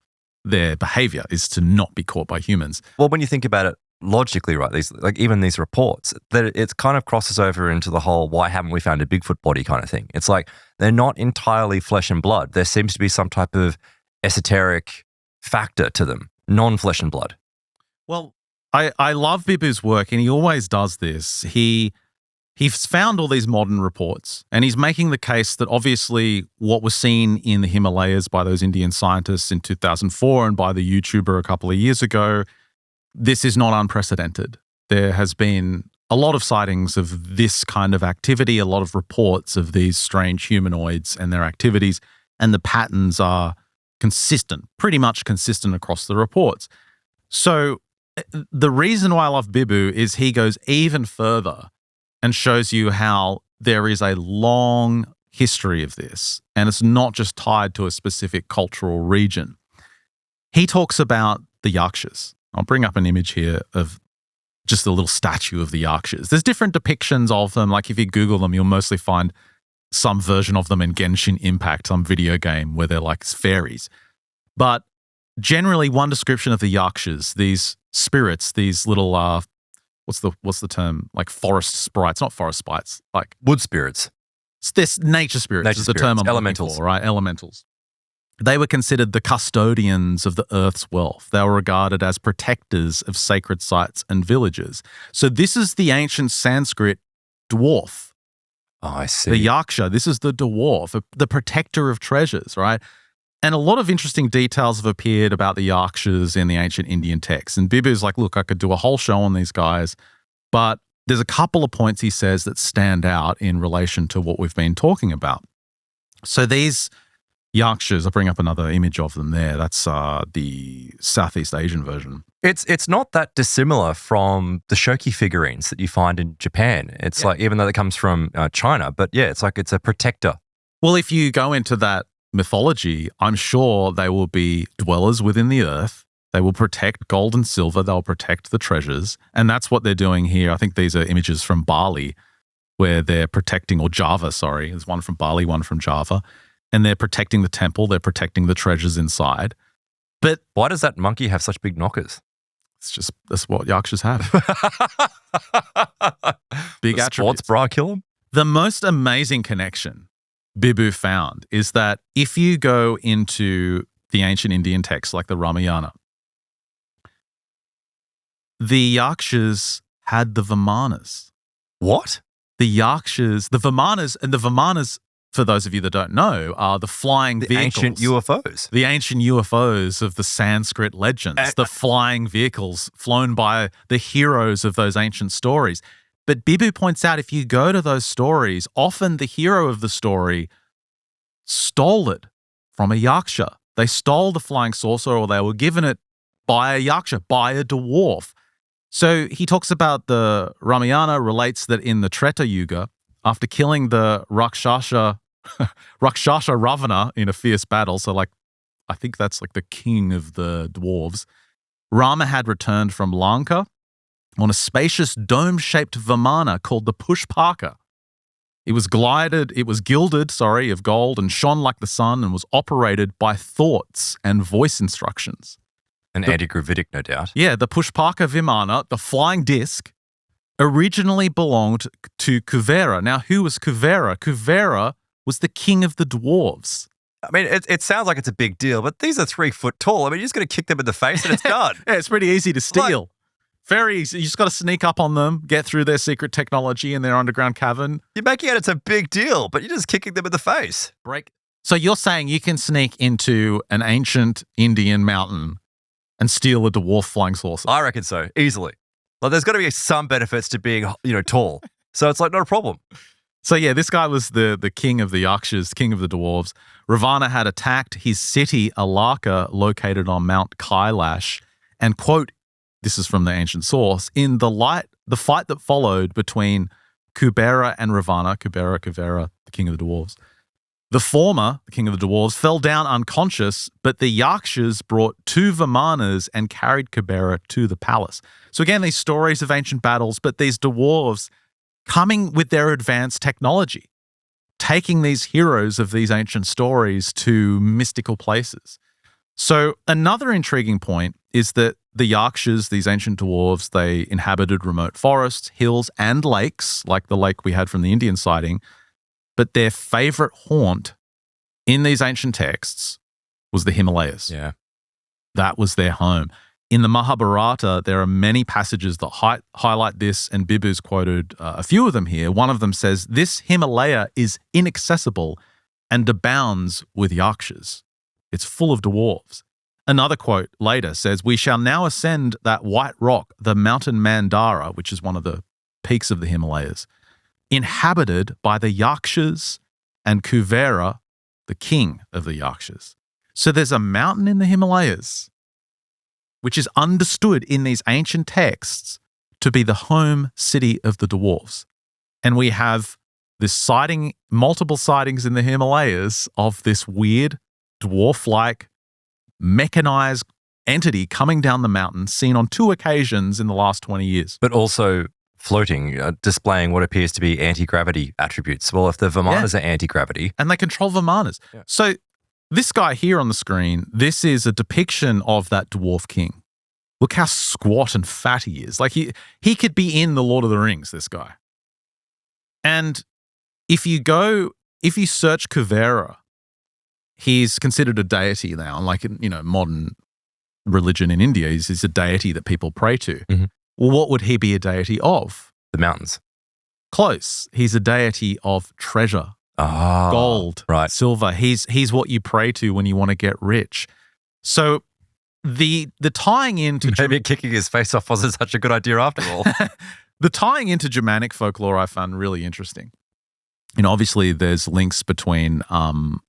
their behavior, is to not be caught by humans. Well, when you think about it logically, right, even these reports, that it kind of crosses over into the whole why haven't we found a Bigfoot body kind of thing. It's like they're not entirely flesh and blood. There seems to be some type of esoteric factor to them, non-flesh and blood. Well, I love Bibu's work, and he always does this. He's found all these modern reports, and he's making the case that obviously what was seen in the Himalayas by those Indian scientists in 2004 and by the YouTuber a couple of years ago, this is not unprecedented. There has been a lot of sightings of this kind of activity, a lot of reports of these strange humanoids and their activities, and the patterns are consistent, pretty much consistent across the reports. So the reason why I love Bibu is he goes even further and shows you how there is a long history of this, and it's not just tied to a specific cultural region. He talks about the Yakas. I'll bring up an image here of just a little statue of the Yakshas. There's different depictions of them. Like if you Google them, you'll mostly find some version of them in Genshin Impact, some video game where they're like fairies. But generally, one description of the Yakshas, these spirits, these little what's the term? Like forest sprites, not forest sprites, like Wood spirits. this nature spirits Nature is the term I'm looking elementals. for, right? Elementals. They were considered the custodians of the earth's wealth. They were regarded as protectors of sacred sites and villages. So this is the ancient Sanskrit dwarf. Oh, I see. The Yaksha, this is the dwarf, the protector of treasures, right? And a lot of interesting details have appeared about the Yakshas in the ancient Indian texts. And Bibu's like, look, I could do a whole show on these guys, but there's a couple of points he says that stand out in relation to what we've been talking about. So these Yakshas, I'll bring up another image of them there. That's the Southeast Asian version. It's not that dissimilar from the shoki figurines that you find in Japan. It's like, even though it comes from China, but yeah, it's like it's a protector. Well, if you go into that mythology, I'm sure they will be dwellers within the earth. They will protect gold and silver. They'll protect the treasures. And that's what they're doing here. I think these are images from Bali where they're protecting, or Java, sorry. There's one from Bali, one from Java. And they're protecting the temple. They're protecting the treasures inside. But why does that monkey have such big knockers? it's just, that's what Yakshas have. Big The attributes. sports bra kill him? The most amazing connection Bibu found is that if you go into the ancient Indian texts like the Ramayana, the Yakshas had the Vimanas. What? The Yakshas, the Vimanas, for those of you that don't know, are the flying vehicles. Ancient UFOs. The ancient UFOs of the Sanskrit legends, the flying vehicles flown by the heroes of those ancient stories. But Bibu points out if you go to those stories, often the hero of the story stole it from a Yaksha. They stole the flying saucer, or they were given it by a Yaksha, by a dwarf. So he talks about the Ramayana, relates that in the Treta Yuga, after killing the Rakshasa Ravana in a fierce battle, so like I think that's like the king of the dwarves, Rama had returned from Lanka on a spacious dome-shaped Vimana called the Pushpaka. It was gilded, of gold and shone like the sun and was operated by thoughts and voice instructions. And anti-gravitic, no doubt. Yeah, the Pushpaka Vimana, the flying disc, originally belonged to Kuvera. Now, who was Kuvera? Kuvera was the king of the dwarves. I mean, it sounds like it's a big deal, but these are 3 foot tall. I mean, you're just going to kick them in the face and it's done. Yeah, it's pretty easy to steal. Very easy. You just got to sneak up on them, get through their secret technology in their underground cavern. You're making it it's a big deal, but you're just kicking them in the face. Break. So you're saying you can sneak into an ancient Indian mountain and steal a dwarf flying saucer? I reckon so, easily. Like, there's got to be some benefits to being, tall. So it's like not a problem. So yeah, this guy was the king of the Yakshas, king of the dwarves. Ravana had attacked his city, Alaka, located on Mount Kailash, and, quote, this is from the ancient source, in the fight that followed between Kubera and Ravana, Kuvera, the king of the dwarves. The former, the king of the dwarves, fell down unconscious, but the Yakshas brought 2 Vimanas and carried Kubera to the palace. So again, these stories of ancient battles, but these dwarves coming with their advanced technology, taking these heroes of these ancient stories to mystical places. So another intriguing point is that the Yakshas, these ancient dwarves, they inhabited remote forests, hills, and lakes, like the lake we had from the Indian sighting. But their favorite haunt in these ancient texts was the Himalayas. Yeah. That was their home. In the Mahabharata, there are many passages that highlight this, and Bibu's quoted a few of them here. One of them says, "This Himalaya is inaccessible and abounds with Yakshas. It's full of dwarves." Another quote later says, "We shall now ascend that white rock, the mountain Mandara," which is one of the peaks of the Himalayas, "inhabited by the Yakshas and Kuvera, the king of the Yakshas." So there's a mountain in the Himalayas, which is understood in these ancient texts to be the home city of the dwarves. And we have this sighting, multiple sightings in the Himalayas of this weird dwarf-like mechanized entity coming down the mountain, seen on 2 occasions in the last 20 years. But also floating, displaying what appears to be anti-gravity attributes. Well, if the Vimanas are anti-gravity. And they control Vimanas. Yeah. So this guy here on the screen, this is a depiction of that dwarf king. Look how squat and fat he is. Like he could be in The Lord of the Rings, this guy. And if you search Kuvera, he's considered a deity now. Like, modern religion in India, he's a deity that people pray to. Mm-hmm. Well, what would he be a deity of? The mountains. Close. He's a deity of treasure. Gold, right. Silver. He's what you pray to when you want to get rich. So the tying into maybe kicking his face off wasn't such a good idea after all. The tying into Germanic folklore I found really interesting. Obviously there's links between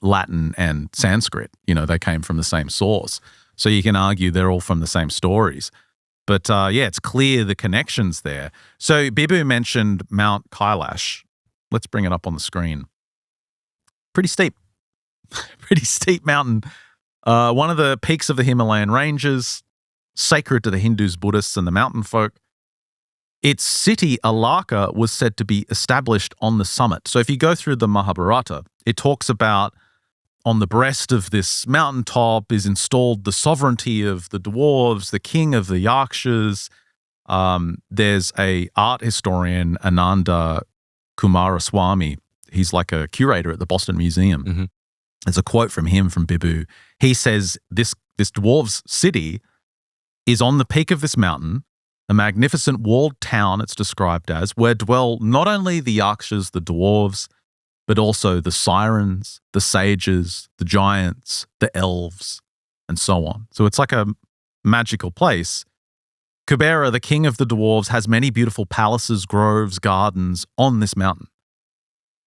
Latin and Sanskrit. They came from the same source. So you can argue they're all from the same stories. But it's clear the connections there. So Bibu mentioned Mount Kailash. Let's bring it up on the screen. Pretty steep mountain. One of the peaks of the Himalayan ranges, sacred to the Hindus, Buddhists, and the mountain folk. Its city, Alaka, was said to be established on the summit. So if you go through the Mahabharata, it talks about on the breast of this mountaintop is installed the sovereignty of the dwarves, the king of the Yakshas. There's a art historian, Ananda Kumaraswamy. He's like a curator at the Boston Museum. Mm-hmm. There's a quote from him from Bibu. He says this dwarves city is on the peak of this mountain, a magnificent walled town it's described as, where dwell not only the Yakshas, the dwarves, but also the sirens, the sages, the giants, the elves, and so on. So it's like a magical place. Kubera, the king of the dwarves, has many beautiful palaces, groves, gardens on this mountain.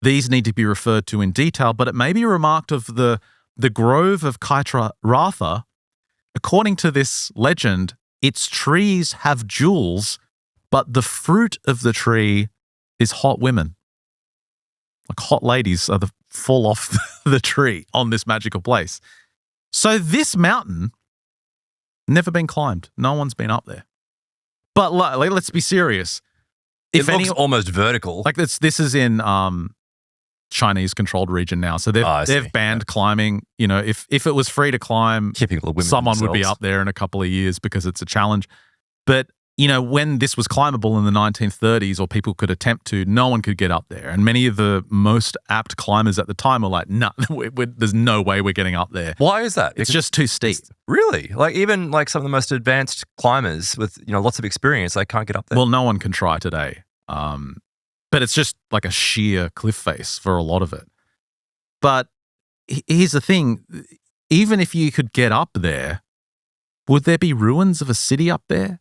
These need to be referred to in detail, but it may be remarked of the grove of Kaitra Ratha. According to this legend, its trees have jewels, but the fruit of the tree is hot women. Like hot ladies are fall off the tree on this magical place. So this mountain, never been climbed. No one's been up there. But let's be serious. It looks almost vertical. Like this is in Chinese-controlled region now, so they've banned climbing. If it was free to climb, someone would be up there in a couple of years because it's a challenge. But when this was climbable in the 1930s, or people could attempt to, no one could get up there. And many of the most apt climbers at the time were like, "No, there's no way we're getting up there." Why is that? It's just too steep. Really? Like even like some of the most advanced climbers with lots of experience, they can't get up there. Well, no one can try today. But it's just like a sheer cliff face for a lot of it. But here's the thing. Even if you could get up there, would there be ruins of a city up there?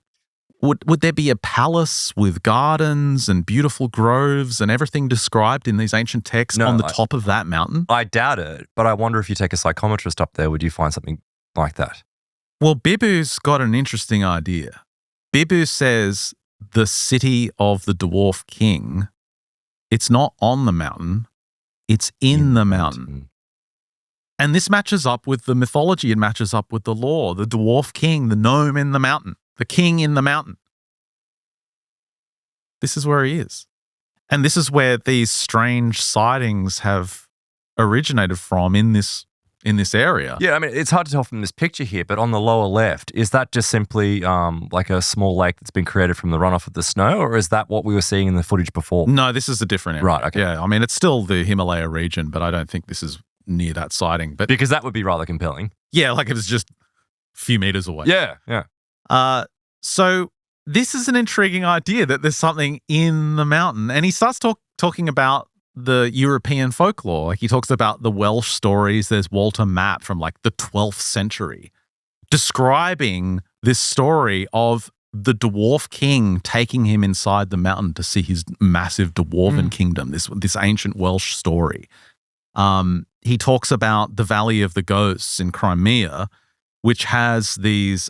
Would there be a palace with gardens and beautiful groves and everything described in these ancient texts on the top of that mountain? I doubt it, but I wonder if you take a psychometrist up there, would you find something like that? Well, Bibu's got an interesting idea. Bibu says the city of the dwarf king, it's not on the mountain, it's in the mountain. And this matches up with the mythology, it matches up with the lore. The dwarf king, the gnome in the mountain, the king in the mountain. This is where he is. And this is where these strange sightings have originated from in this area. Yeah, I mean, it's hard to tell from this picture here, but on the lower left, is that just simply like a small lake that's been created from the runoff of the snow, or is that what we were seeing in the footage before? No, this is a different area. Right, okay. Yeah, I mean, it's still the Himalaya region, but I don't think this is near that sighting. But because that would be rather compelling. Yeah, like it was just a few meters away. Yeah. So this is an intriguing idea that there's something in the mountain. And he starts talking about the European folklore. Like he talks about the Welsh stories. There's Walter Map from like the 12th century describing this story of the dwarf king taking him inside the mountain to see his massive dwarven kingdom, this ancient Welsh story. He talks about the Valley of the Ghosts in Crimea, which has these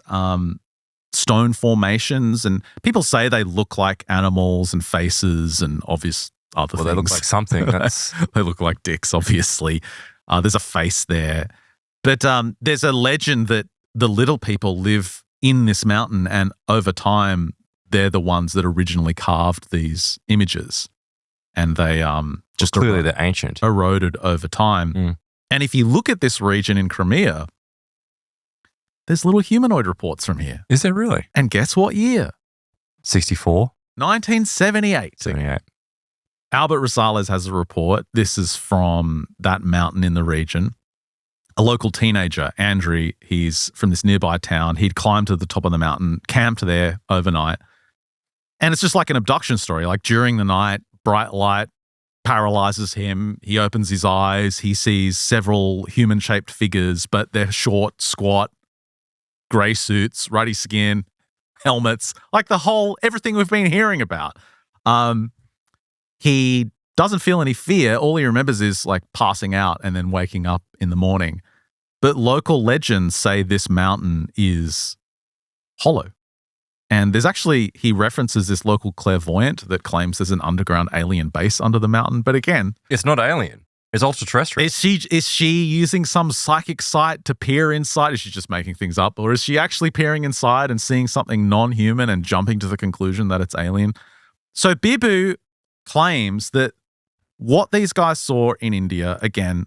stone formations, and people say they look like animals and faces and obvious other things. They look like something. They look like dicks, obviously. There's a face there. But there's a legend that the little people live in this mountain, and over time, they're the ones that originally carved these images, and they just clearly they're ancient, eroded over time. Mm. And if you look at this region in Crimea, there's little humanoid reports from here. Is there really? And guess what year? 64? 1978. 78. Albert Rosales has a report. This is from that mountain in the region. A local teenager, Andrew, he's from this nearby town. He'd climbed to the top of the mountain, camped there overnight. And it's just like an abduction story. Like during the night, bright light paralyzes him. He opens his eyes. He sees several human-shaped figures, but they're short, squat, grey suits, ruddy skin, helmets, like everything we've been hearing about. He doesn't feel any fear. All he remembers is like passing out and then waking up in the morning. But local legends say this mountain is hollow. And he references this local clairvoyant that claims there's an underground alien base under the mountain. But again, it's not alien. It's ultra-terrestrial. Is she using some psychic sight to peer inside? Is she just making things up? Or is she actually peering inside and seeing something non-human and jumping to the conclusion that it's alien? So Bibu claims that what these guys saw in India, again,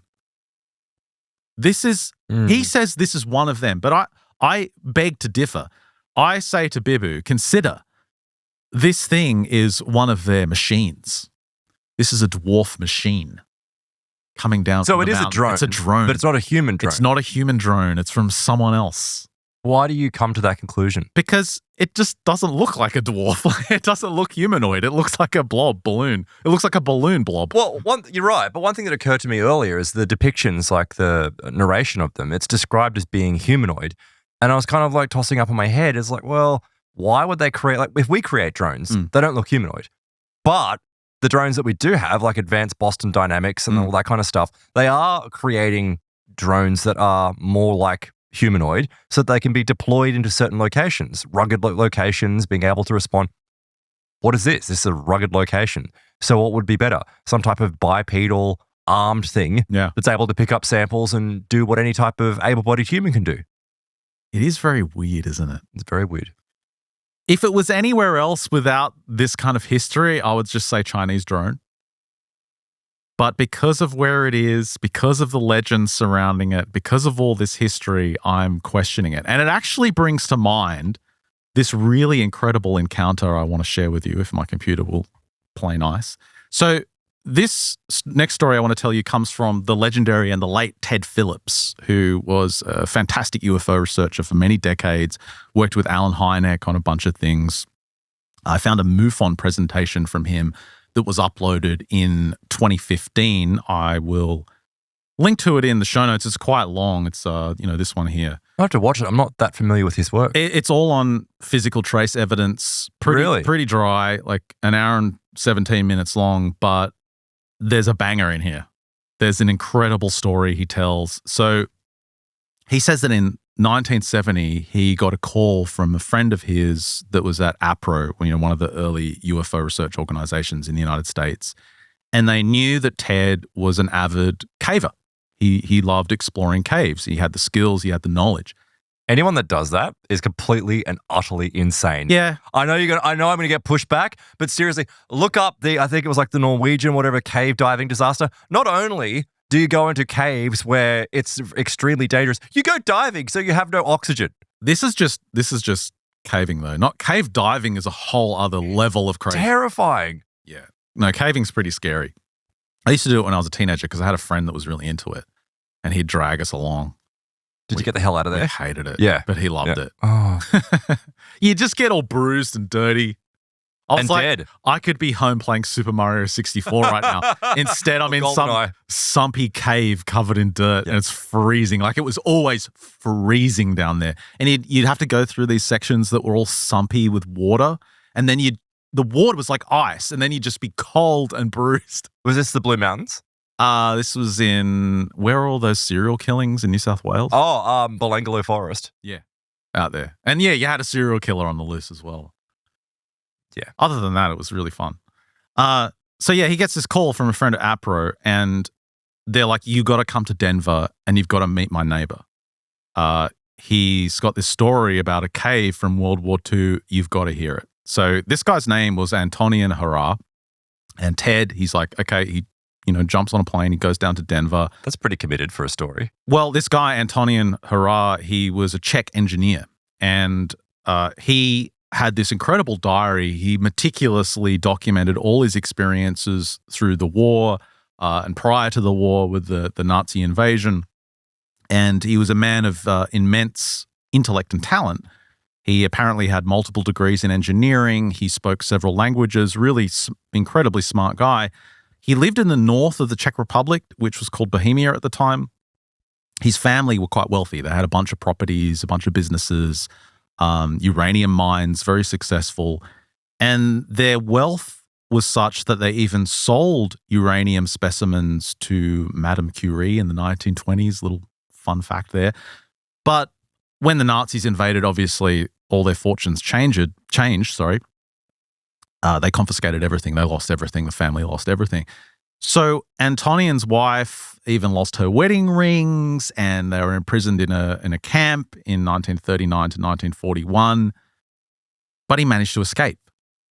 he says this is one of them, but I beg to differ. I say to Bibu, consider this thing is one of their machines. This is a dwarf machine coming down So from it the is a mountain. drone. It's a drone. But it's not a human drone. It's not a human drone. It's from someone else. Why do you come to that conclusion? Because it just doesn't look like a dwarf. It doesn't look humanoid. It looks like a balloon. It looks like a balloon blob. Well, you're right. But one thing that occurred to me earlier is the depictions, like the narration of them. It's described as being humanoid. And I was kind of like tossing up in my head. It's like, well, why would they create, like if we create drones, they don't look humanoid. But the drones that we do have, like advanced Boston Dynamics and all that kind of stuff, they are creating drones that are more like humanoid so that they can be deployed into certain locations, rugged locations, being able to respond. What is this? This is a rugged location. So what would be better? Some type of bipedal armed thing that's able to pick up samples and do what any type of able-bodied human can do. It is very weird, isn't it? It's very weird. If it was anywhere else without this kind of history, I would just say Chinese drone. But because of where it is, because of the legends surrounding it, because of all this history, I'm questioning it. And it actually brings to mind this really incredible encounter I want to share with you if my computer will play nice. So this next story I want to tell you comes from the legendary and the late Ted Phillips, who was a fantastic UFO researcher for many decades, worked with Alan Hynek on a bunch of things. I found a MUFON presentation from him that was uploaded in 2015. I will link to it in the show notes. It's quite long. It's this one here. I have to watch it. I'm not that familiar with his work. It's all on physical trace evidence. Pretty dry, like an hour and 17 minutes long, but there's a banger in here. There's an incredible story he tells. So he says that in 1970, he got a call from a friend of his that was at APRO, one of the early UFO research organizations in the United States. And they knew that Ted was an avid caver. He loved exploring caves. He had the skills. He had the knowledge. Anyone that does that is completely and utterly insane. Yeah. I know I'm going to get pushed back, but seriously, look up I think it was like the Norwegian, whatever, cave diving disaster. Not only do you go into caves where it's extremely dangerous, you go diving so you have no oxygen. This is just caving though. Not cave diving is a whole other level of crazy. Terrifying. Yeah. No, caving's pretty scary. I used to do it when I was a teenager because I had a friend that was really into it and he'd drag us along. Did you get the hell out of there? I hated it. Yeah. But he loved it. Oh. You just get all bruised and dirty. I was And like, dead. I could be home playing Super Mario 64 right now. Instead, I'm in some GoldenEye. sumpy cave covered in dirt and it's freezing. Like it was always freezing down there. And you'd have to go through these sections that were all sumpy with water. And then the water was like ice. And then you'd just be cold and bruised. Was this the Blue Mountains? This was in, where are all those serial killings in New South Wales? Oh, Belangolo Forest. Yeah, out there. And yeah, you had a serial killer on the loose as well. Yeah. Other than that, it was really fun. So yeah, he gets this call from a friend at APRO and they're like, you got to come to Denver and you've got to meet my neighbor. he's got this story about a cave from World War II. You've got to hear it. So this guy's name was Antonian Harrar. And Ted, he's like, okay, he jumps on a plane. He goes down to Denver. That's pretty committed for a story. Well, this guy, Antonian Harrar, he was a Czech engineer. And he had this incredible diary. He meticulously documented all his experiences through the war and prior to the war with the Nazi invasion. And he was a man of immense intellect and talent. He apparently had multiple degrees in engineering. He spoke several languages, really incredibly smart guy. He lived in the north of the Czech Republic, which was called Bohemia at the time. His family were quite wealthy. They had a bunch of properties, a bunch of businesses, uranium mines, very successful. And their wealth was such that they even sold uranium specimens to Madame Curie in the 1920s. Little fun fact there. But when the Nazis invaded, obviously, all their fortunes changed. They confiscated everything. They lost everything. The family lost everything. So Antonian's wife even lost her wedding rings, and they were imprisoned in a camp in 1939 to 1941. But he managed to escape.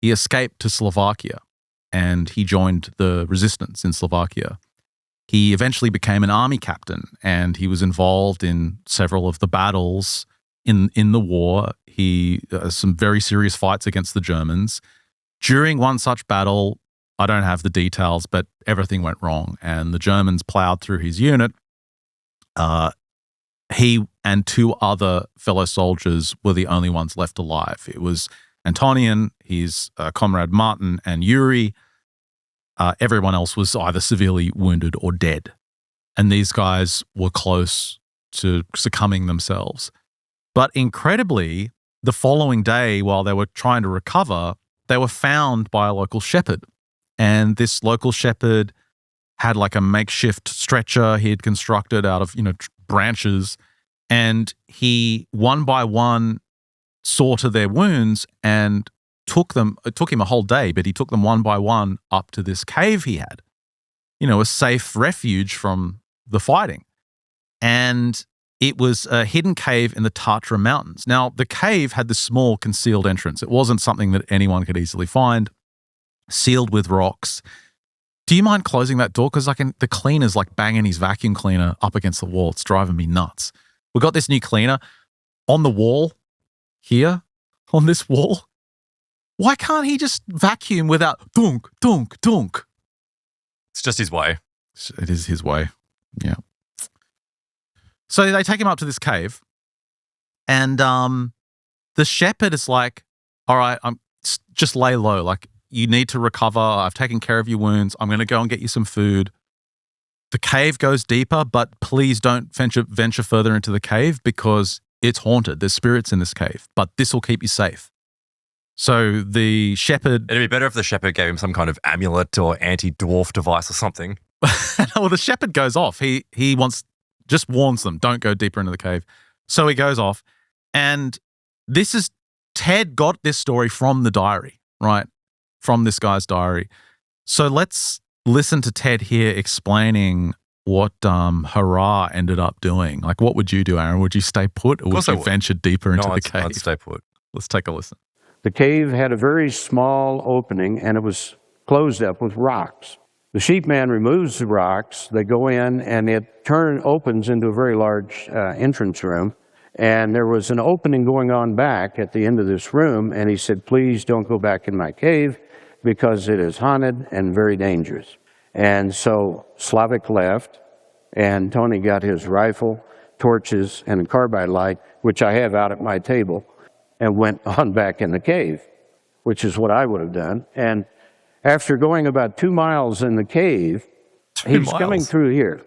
He escaped to Slovakia, and he joined the resistance in Slovakia. He eventually became an army captain, and he was involved in several of the battles in the war. He some very serious fights against the Germans. During one such battle, I don't have the details, but everything went wrong, and the Germans plowed through his unit. He and two other fellow soldiers were the only ones left alive. It was Antonian, his comrade Martin, and Yuri. Everyone else was either severely wounded or dead. And these guys were close to succumbing themselves. But incredibly, the following day, while they were trying to recover, they were found by a local shepherd. And this local shepherd had like a makeshift stretcher he had constructed out of, branches. And he, one by one, saw to their wounds and took them. It took him a whole day, but he took them one by one up to this cave he had, a safe refuge from the fighting. And it was a hidden cave in the Tatra Mountains. Now, the cave had this small concealed entrance. It wasn't something that anyone could easily find, sealed with rocks. Do you mind closing that door? Because the cleaner's like banging his vacuum cleaner up against the wall. It's driving me nuts. We got this new cleaner on the wall here, on this wall. Why can't he just vacuum without dunk, dunk, dunk? It's just his way. It is his way. Yeah. So they take him up to this cave, and the shepherd is like, all right, just lay low. Like, you need to recover. I've taken care of your wounds. I'm going to go and get you some food. The cave goes deeper, but please don't venture further into the cave because it's haunted. There's spirits in this cave, but this will keep you safe. So the shepherd... It'd be better if the shepherd gave him some kind of amulet or anti-dwarf device or something. Well, the shepherd goes off. He just warns them, don't go deeper into the cave. So he goes off. And Ted got this story from the diary, right? From this guy's diary. So let's listen to Ted here explaining what Harrar ended up doing. Like, what would you do, Aaron? Would you stay put, or would you venture deeper into the cave? I'd stay put. Let's take a listen. The cave had a very small opening, and it was closed up with rocks. The sheep man removes the rocks. They go in, and it opens into a very large entrance room. And there was an opening going on back at the end of this room, and he said, please don't go back in my cave because it is haunted and very dangerous. And so Slavic left, and Tony got his rifle, torches, and a carbide light, which I have out at my table, and went on back in the cave, which is what I would have done. And after going about 2 miles in the cave, he's coming through here.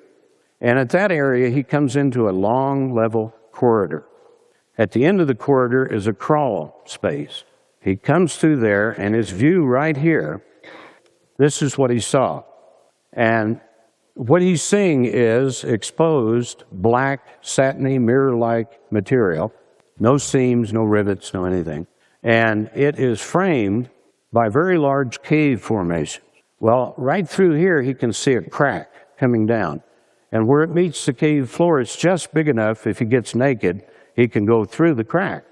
And at that area, he comes into a long, level corridor. At the end of the corridor is a crawl space. He comes through there, and his view right here, this is what he saw. And what he's seeing is exposed, black, satiny, mirror-like material. No seams, no rivets, no anything. And it is framed by very large cave formations. Well, right through here, he can see a crack coming down. And where it meets the cave floor, it's just big enough, if he gets naked, he can go through the crack.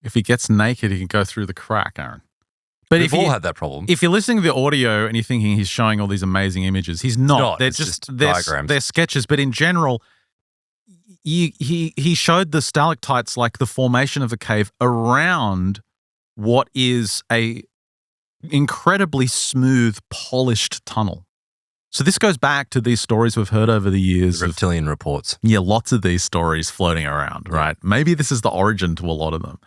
If he gets naked, he can go through the crack, Aaron. But We've all had that problem. If you're listening to the audio and you're thinking he's showing all these amazing images, he's not. They're It's just diagrams. They're sketches. But in general, he showed the stalactites like the formation of a cave around what is a incredibly smooth, polished tunnel. So this goes back to these stories we've heard over the years. Reptilian reports. Yeah, lots of these stories floating around, right? Maybe this is the origin to a lot of them,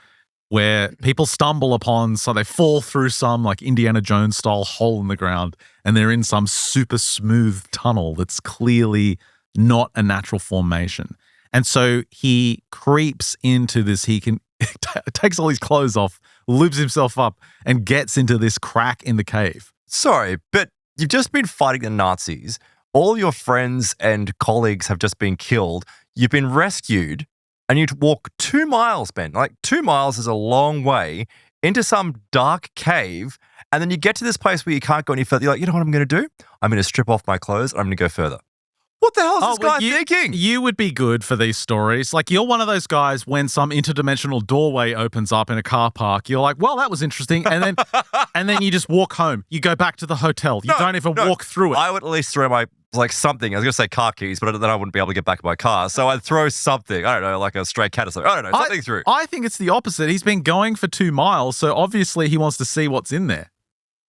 where people stumble upon, so they fall through some like Indiana Jones style hole in the ground, and they're in some super smooth tunnel that's clearly not a natural formation. And so he creeps into this, he takes all his clothes off, lubes himself up, and gets into this crack in the cave. Sorry, but you've just been fighting the Nazis. All your friends and colleagues have just been killed. You've been rescued, and you walk 2 miles, Ben. Like 2 miles is a long way into some dark cave, and then you get to this place where you can't go any further. You're like, you know what I'm going to do? I'm going to strip off my clothes, and I'm going to go further. What the hell is this guy thinking? You would be good for these stories. Like, you're one of those guys when some interdimensional doorway opens up in a car park, you're like, well, that was interesting. And then you just walk home. You go back to the hotel. You don't even walk through it. I would at least throw my, like, something. I was going to say car keys, but then I wouldn't be able to get back in my car. So I'd throw something. I don't know, like a stray cat or something. I don't know, something through. I think it's the opposite. He's been going for 2 miles, so obviously he wants to see what's in there.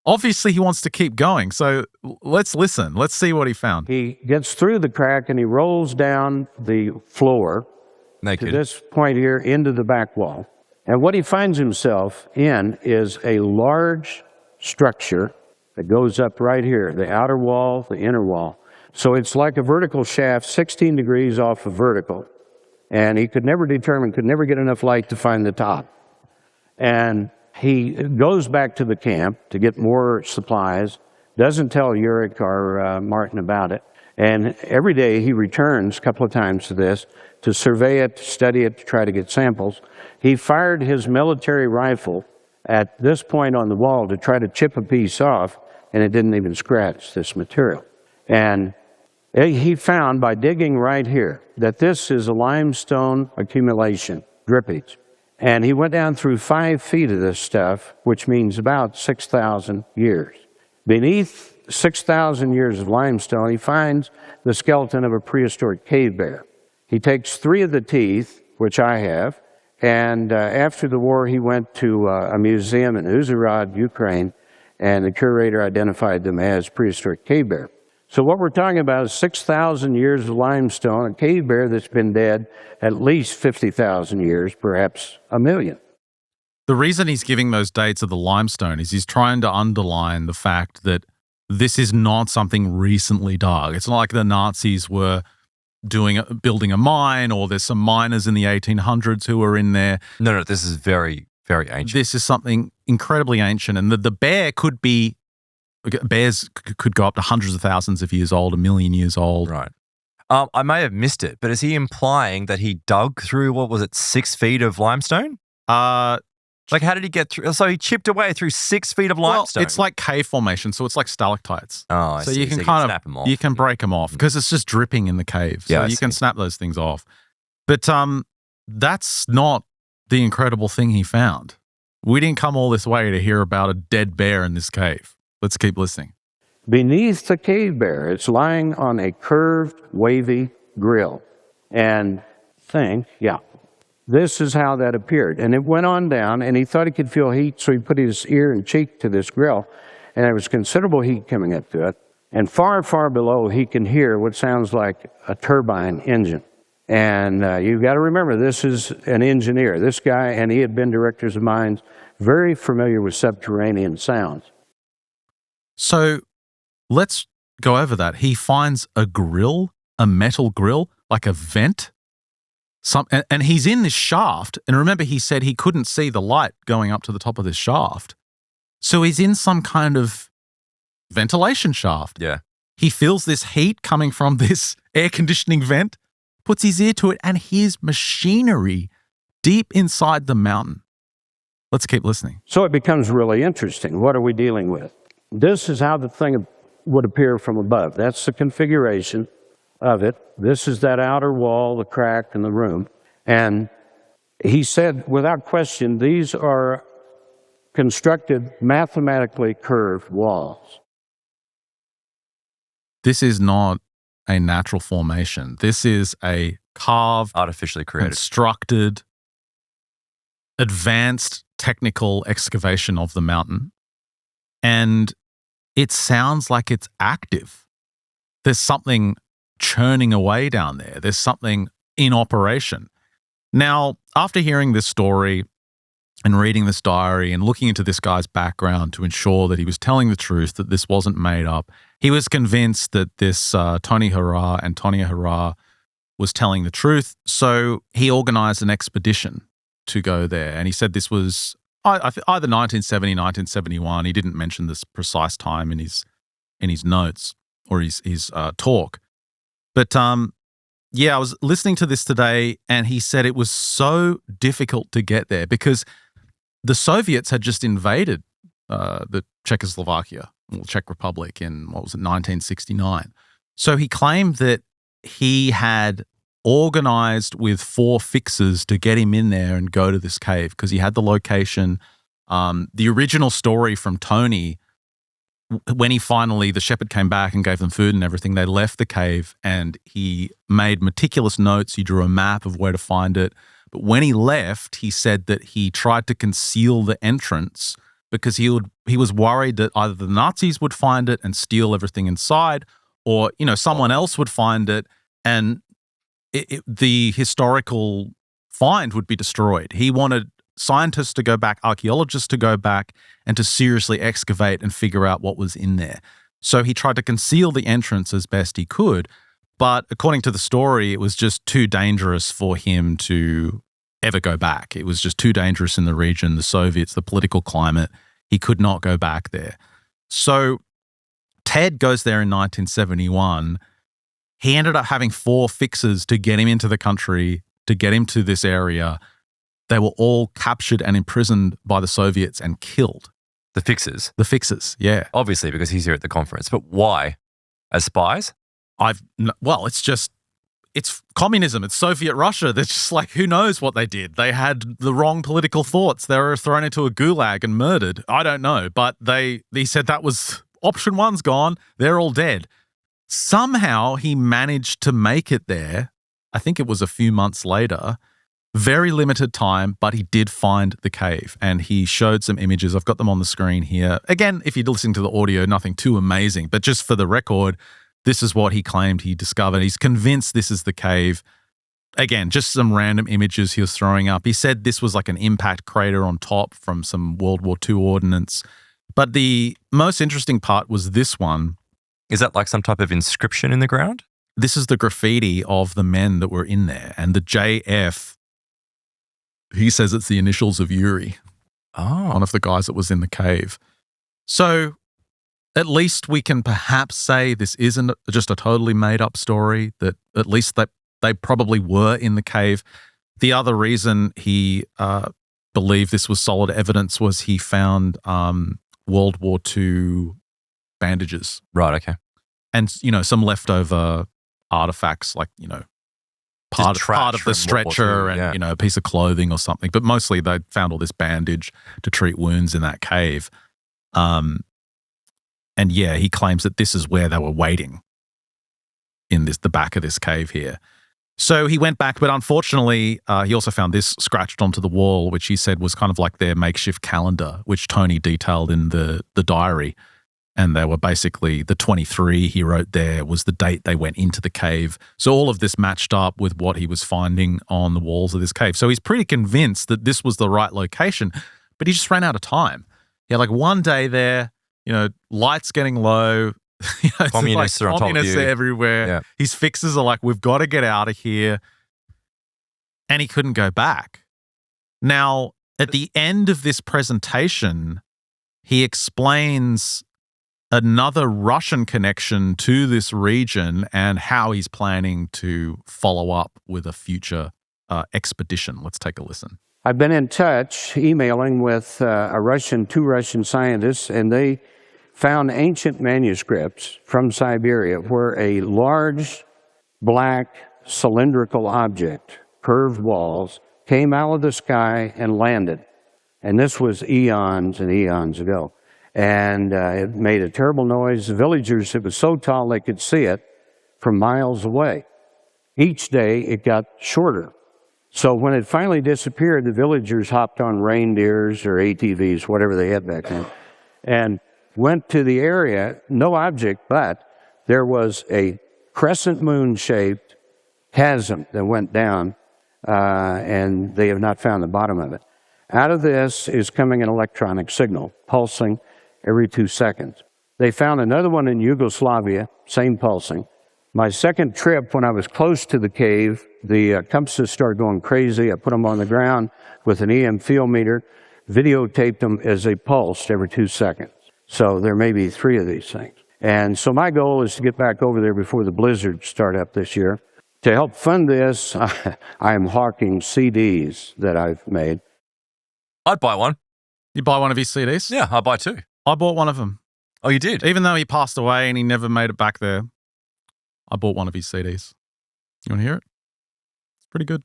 Obviously, he wants to keep going. So let's listen. Let's see what he found. He gets through the crack and he rolls down the floor Naked. to this point here into the back wall. And what he finds himself in is a large structure that goes up right here, the outer wall, the inner wall. So it's like a vertical shaft, 16 degrees off of vertical. And he could never get enough light to find the top. And he goes back to the camp to get more supplies, doesn't tell Urich or Martin about it. And every day he returns a couple of times to this to survey it, to study it, to try to get samples. He fired his military rifle at this point on the wall to try to chip a piece off, and it didn't even scratch this material. And he found by digging right here that this is a limestone accumulation, drippage. And he went down through 5 feet of this stuff, which means about 6,000 years. Beneath 6,000 years of limestone, he finds the skeleton of a prehistoric cave bear. He takes 3 of the teeth, which I have, and after the war, he went to a museum in Uzhhorod, Ukraine, and the curator identified them as prehistoric cave bear. So what we're talking about is 6,000 years of limestone, a cave bear that's been dead at least 50,000 years, perhaps a million. The reason he's giving those dates of the limestone is he's trying to underline the fact that this is not something recently dug. It's not like the Nazis were building a mine, or there's some miners in the 1800s who were in there. No, this is very, very ancient. This is something incredibly ancient, and the bear could be. Bears could go up to hundreds of thousands of years old, 1 million years old. Right. I may have missed it, but is he implying that he dug through, 6 feet of limestone? Like, how did he get through? So he chipped away through 6 feet of limestone. Well, it's like cave formation, so it's like stalactites. Oh, I so see. you can snap them off. You can break them off because it's just dripping in the cave. So you can snap those things off. But that's not the incredible thing he found. We didn't come all this way to hear about a dead bear in this cave. Let's keep listening. Beneath the cave bear, it's lying on a curved, wavy grill. And this is how that appeared. And it went on down, and he thought he could feel heat, so he put his ear and cheek to this grill, and there was considerable heat coming up to it. And far, far below, he can hear what sounds like a turbine engine. And you've got to remember, this is an engineer. This guy, and he had been directors of mines, very familiar with subterranean sounds. So let's go over that. He finds a grill, a metal grill, like a vent. And he's in this shaft. And remember, he said he couldn't see the light going up to the top of this shaft. So he's in some kind of ventilation shaft. Yeah. He feels this heat coming from this air conditioning vent, puts his ear to it, and hears machinery deep inside the mountain. Let's keep listening. So it becomes really interesting. What are we dealing with? This is how the thing would appear from above. That's the configuration of it. This is that outer wall, the crack in the room. And he said, without question, these are constructed mathematically curved walls. This is not a natural formation. This is a carved, Artificially created. constructed, advanced technical excavation of the mountain. And it sounds like it's active. There's something churning away down there. There's something in operation. Now, after hearing this story and reading this diary and looking into this guy's background to ensure that he was telling the truth, that this wasn't made up, he was convinced that this Tony Hurrah and Tonya Hurrah was telling the truth. So he organized an expedition to go there. And he said this was either 1970, 1971. He didn't mention this precise time in his notes or his talk. But yeah, I was listening to this today, and he said it was so difficult to get there because the Soviets had just invaded the Czechoslovakia, or Czech Republic, in, 1969. So he claimed that he had organized with 4 fixers to get him in there and go to this cave because he had the location. The original story from Tony, when the shepherd came back and gave them food and everything, they left the cave and he made meticulous notes. He drew a map of where to find it. But when he left, he said that he tried to conceal the entrance because he was worried that either the Nazis would find it and steal everything inside, or, someone else would find it and the historical find would be destroyed. He wanted scientists to go back, archaeologists to go back, and to seriously excavate and figure out what was in there. So he tried to conceal the entrance as best he could, but according to the story, it was just too dangerous for him to ever go back. It was just too dangerous in the region, the Soviets, the political climate. He could not go back there. So Ted goes there in 1971. He ended up having 4 fixers to get him into the country, to get him to this area. They were all captured and imprisoned by the Soviets and killed. The fixers? The fixers, yeah. Obviously, because he's here at the conference. But why? As spies? It's communism. It's Soviet Russia. They're just like, who knows what they did? They had the wrong political thoughts. They were thrown into a gulag and murdered. I don't know. But he said that was option 1's gone. They're all dead. Somehow he managed to make it there. I think it was a few months later. Very limited time, but he did find the cave and he showed some images. I've got them on the screen here. Again, if you're listening to the audio, nothing too amazing, but just for the record, this is what he claimed he discovered. He's convinced this is the cave. Again, just some random images he was throwing up. He said this was like an impact crater on top from some World War II ordnance. But the most interesting part was this one. Is that like some type of inscription in the ground? This is the graffiti of the men that were in there. And the JF, he says it's the initials of Yuri, one of the guys that was in the cave. So at least we can perhaps say this isn't just a totally made-up story, that at least they probably were in the cave. The other reason he believed this was solid evidence was he found World War II bandages. Right, okay. And, some leftover artifacts like, part of the stretcher and, a piece of clothing or something. But mostly they found all this bandage to treat wounds in that cave. And yeah, he claims that this is where they were waiting in the back of this cave here. So he went back, but unfortunately, he also found this scratched onto the wall, which he said was kind of like their makeshift calendar, which Tony detailed in the diary. And they were basically, the 23 he wrote there was the date they went into the cave. So all of this matched up with what he was finding on the walls of this cave. So he's pretty convinced that this was the right location, but he just ran out of time. He had like one day there, lights getting low. Communists are on top of you. Communists are everywhere. Yeah. His fixers are like, we've got to get out of here. And he couldn't go back. Now, at the end of this presentation, he explains another Russian connection to this region and how he's planning to follow up with a future expedition. Let's take a listen. I've been in touch, emailing with two Russian scientists, and they found ancient manuscripts from Siberia where a large black cylindrical object curved walls, came out of the sky and landed. And this was eons and eons ago. And it made a terrible noise. The villagers, it was so tall they could see it from miles away. Each day it got shorter. So when it finally disappeared, the villagers hopped on reindeers or ATVs, whatever they had back then, and went to the area, no object, but there was a crescent moon-shaped chasm that went down, and they have not found the bottom of it. Out of this is coming an electronic signal, pulsing every 2 seconds. They found another one in Yugoslavia, same pulsing. My second trip, when I was close to the cave, the compasses started going crazy. I put them on the ground with an EM field meter, videotaped them as they pulsed every 2 seconds. So there may be 3 of these things. And so my goal is to get back over there before the blizzards start up this year. To help fund this, I am hawking CDs that I've made. I'd buy one. You buy one of his CDs? Yeah, I'd buy 2. I bought one of them. Oh, you did? Even though he passed away and he never made it back there, I bought one of his CDs. You want to hear it? It's pretty good.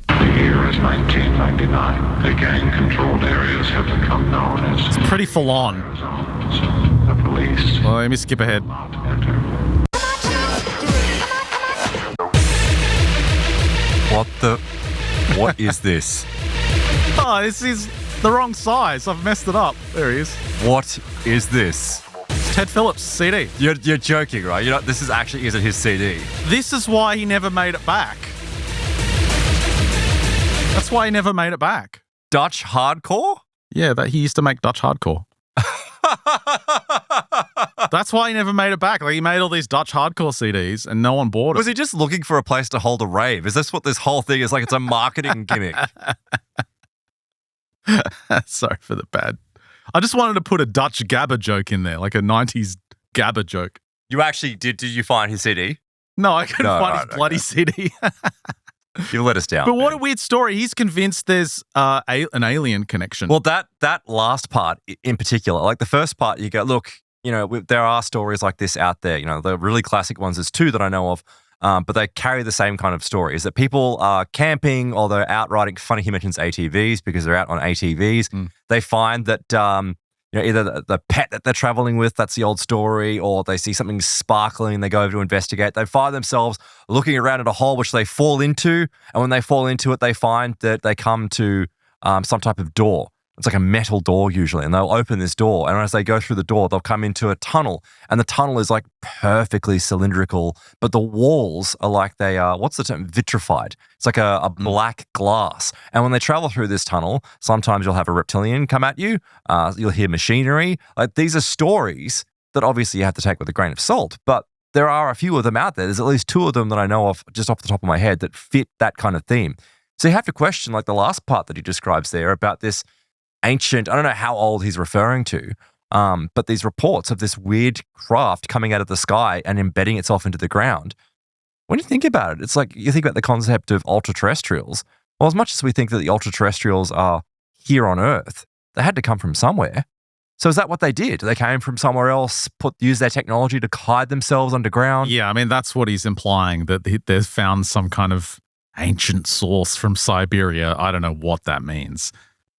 The year is 1999. The gang-controlled areas have become known as... It's pretty full on. Zones. The police... Well, let me skip ahead. not enter. What is this? Oh, this is the wrong size. I've messed it up. There he is. What is this? It's Ted Phillips' CD. You're joking, right? This isn't his CD. This is why he never made it back. That's why he never made it back. Dutch hardcore? Yeah, that he used to make Dutch hardcore. That's why he never made it back. Like, he made all these Dutch hardcore CDs and no one bought it. Was he just looking for a place to hold a rave? Is this what this whole thing is like? It's a marketing gimmick. Sorry for the bad. I just wanted to put a Dutch gabba joke in there, like a 90s gabba joke. You actually did you find his CD? No, I couldn't find his bloody okay. CD. You let us down. But what a weird story. He's convinced there's an alien connection. Well, that last part in particular, like the first part, you go, look, there are stories like this out there. The really classic ones, there's 2 that I know of, but they carry the same kind of story, is that people are camping or they're out riding. Funny he mentions ATVs because they're out on ATVs. They find that either the pet that they're traveling with, that's the old story, or they see something sparkling, they go over to investigate. They find themselves looking around at a hole which they fall into, and when they fall into it, they find that they come to some type of door. It's like a metal door usually, and they'll open this door, and as they go through the door, they'll come into a tunnel, and the tunnel is like perfectly cylindrical, but the walls are like they are, what's the term? Vitrified. It's like a black glass. And when they travel through this tunnel, sometimes you'll have a reptilian come at you, you'll hear machinery. Like, these are stories that obviously you have to take with a grain of salt, but there are a few of them out there. There's at least 2 of them that I know of just off the top of my head that fit that kind of theme. So you have to question, like the last part that he describes there about this ancient, I don't know how old he's referring to, but these reports of this weird craft coming out of the sky and embedding itself into the ground. When you think about it, it's like you think about the concept of ultra-terrestrials. Well, as much as we think that the ultra-terrestrials are here on Earth, they had to come from somewhere. So is that what they did? They came from somewhere else, used their technology to hide themselves underground? Yeah, I mean, that's what he's implying, that they've found some kind of ancient source from Siberia. I don't know what that means.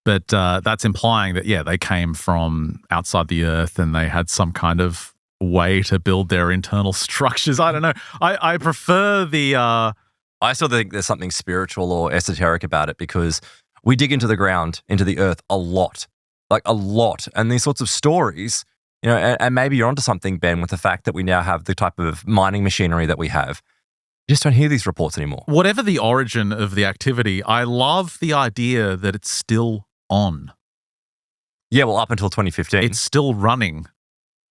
But that's implying that, yeah, they came from outside the Earth and they had some kind of way to build their internal structures. I don't know. I prefer the... I still think there's something spiritual or esoteric about it because we dig into the ground, into the Earth a lot. Like a lot. And these sorts of stories, and maybe you're onto something, Ben, with the fact that we now have the type of mining machinery that we have. You just don't hear these reports anymore. Whatever the origin of the activity, I love the idea that it's still on. Yeah, well, up until 2015. It's still running.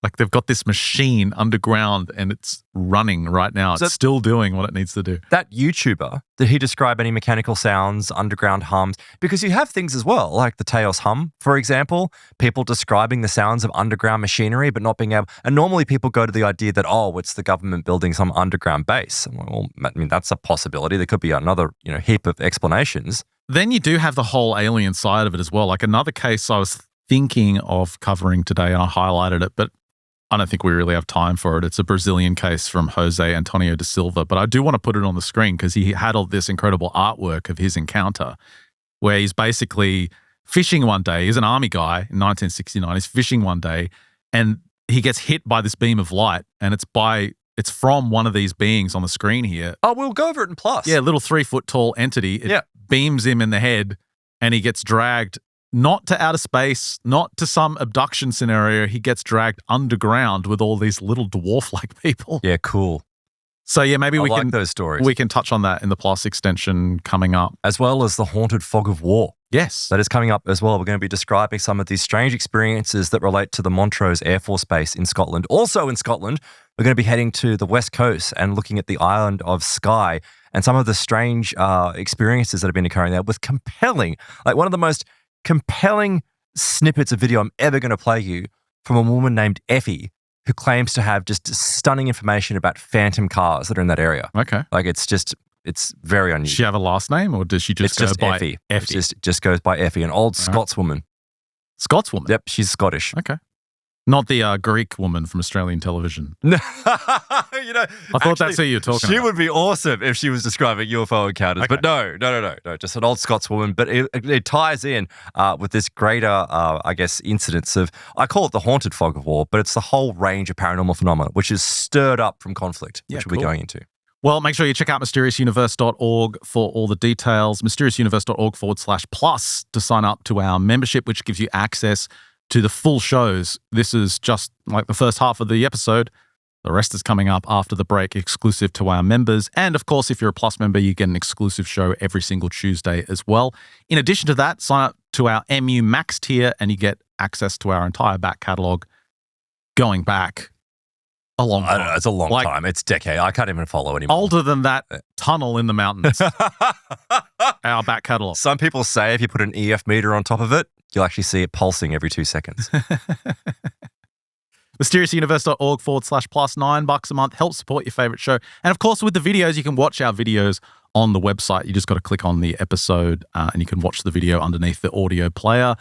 Like, they've got this machine underground and it's running right now. It's still doing what it needs to do. That YouTuber, did he describe any mechanical sounds, underground hums? Because you have things as well, like the Taos hum, for example, people describing the sounds of underground machinery, but not being able, and normally people go to the idea that, it's the government building some underground base. Well, I mean, that's a possibility. There could be another, heap of explanations. Then you do have the whole alien side of it as well. Like, another case I was thinking of covering today, and I highlighted it, but I don't think we really have time for it. It's a Brazilian case from Jose Antonio da Silva, but I do want to put it on the screen because he had all this incredible artwork of his encounter where he's basically fishing one day. He's an army guy in 1969. He's fishing one day and he gets hit by this beam of light, and it's from one of these beings on the screen here. Oh, we'll go over it in plus. Yeah, little 3-foot tall entity. It beams him in the head and he gets dragged not to outer space, not to some abduction scenario. He gets dragged underground with all these little dwarf-like people. Yeah, cool. So yeah, maybe I we like can those stories. We can touch on that in the plus extension coming up. As well as the haunted fog of war. Yes. That is coming up as well. We're going to be describing some of these strange experiences that relate to the Montrose Air Force Base in Scotland. Also in Scotland, we're going to be heading to the west coast and looking at the island of Skye and some of the strange experiences that have been occurring there with compelling, like one of the most compelling snippets of video I'm ever going to play you from a woman named Effie who claims to have just stunning information about phantom cars that are in that area. Okay. Like it's very unusual. Does she have a last name or does she just It's go by Effie. Effie? It just goes by Effie, an old Scotswoman. Scotswoman? Yep, she's Scottish. Okay. Not the Greek woman from Australian television. No, I thought that's who you were talking She about. would be awesome if she was describing UFO encounters, but no, just an old Scotswoman. But it ties in with this greater, I guess, incidents of, I call it the haunted fog of war, but it's the whole range of paranormal phenomena, which is stirred up from conflict, which we'll be going into. Well, make sure you check out mysteriousuniverse.org for all the details, mysteriousuniverse.org/plus to sign up to our membership, which gives you access to the full shows. This is just like the first half of the episode. The rest is coming up after the break, exclusive to our members. And of course, if you're a Plus member, you get an exclusive show every single Tuesday as well. In addition to that, sign up to our MU Max tier and you get access to our entire back catalogue going back a long time. I don't know, it's a long time. It's decade. I can't even follow anymore. Older than that tunnel in the mountains. Our back catalogue. Some people say if you put an EF meter on top of it, you'll actually see it pulsing every 2 seconds. mysteriousuniverse.org/plus, $9 a month. Help support your favorite show. And of course, with the videos, you can watch our videos on the website. You just got to click on the episode and you can watch the video underneath the audio player.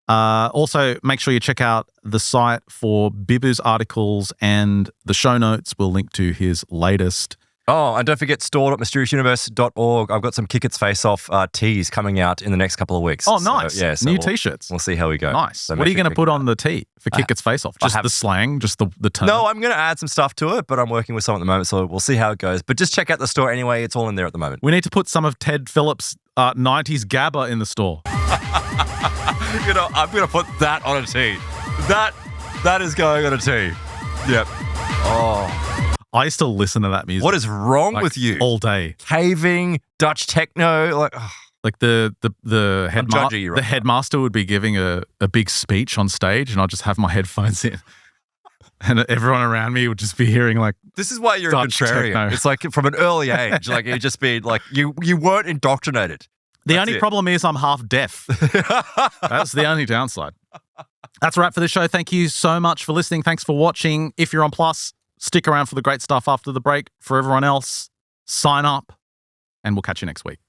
Also, make sure you check out the site for Bibu's articles and the show notes. We'll link to his latest. Oh, and don't forget, stored at mysteriousuniverse.org. I've got some Kick Its Face Off tees coming out in the next couple of weeks. Oh, nice. So, so new T-shirts. We'll see how we go. Nice. So what are you going to put on the tee for Kick Its Face Off? Just the slang, just the term? No, I'm going to add some stuff to it, but I'm working with some at the moment, so we'll see how it goes. But just check out the store anyway. It's all in there at the moment. We need to put some of Ted Phillips' 90s Gabba in the store. I'm going to put that on a tee. That is going on a tee. Yep. Oh. I used to listen to that music. What is wrong with you? All day. Caving, Dutch techno, like the headmaster would be giving a big speech on stage, and I'd just have my headphones in, and everyone around me would just be hearing like. This is why you're Dutch a contrarian. Techno. It's like from an early age, like you just be like you weren't indoctrinated. The only problem is I'm half deaf. That's the only downside. That's a wrap for the show. Thank you so much for listening. Thanks for watching. If you're on Plus, stick around for the great stuff after the break. For everyone else, sign up, and we'll catch you next week.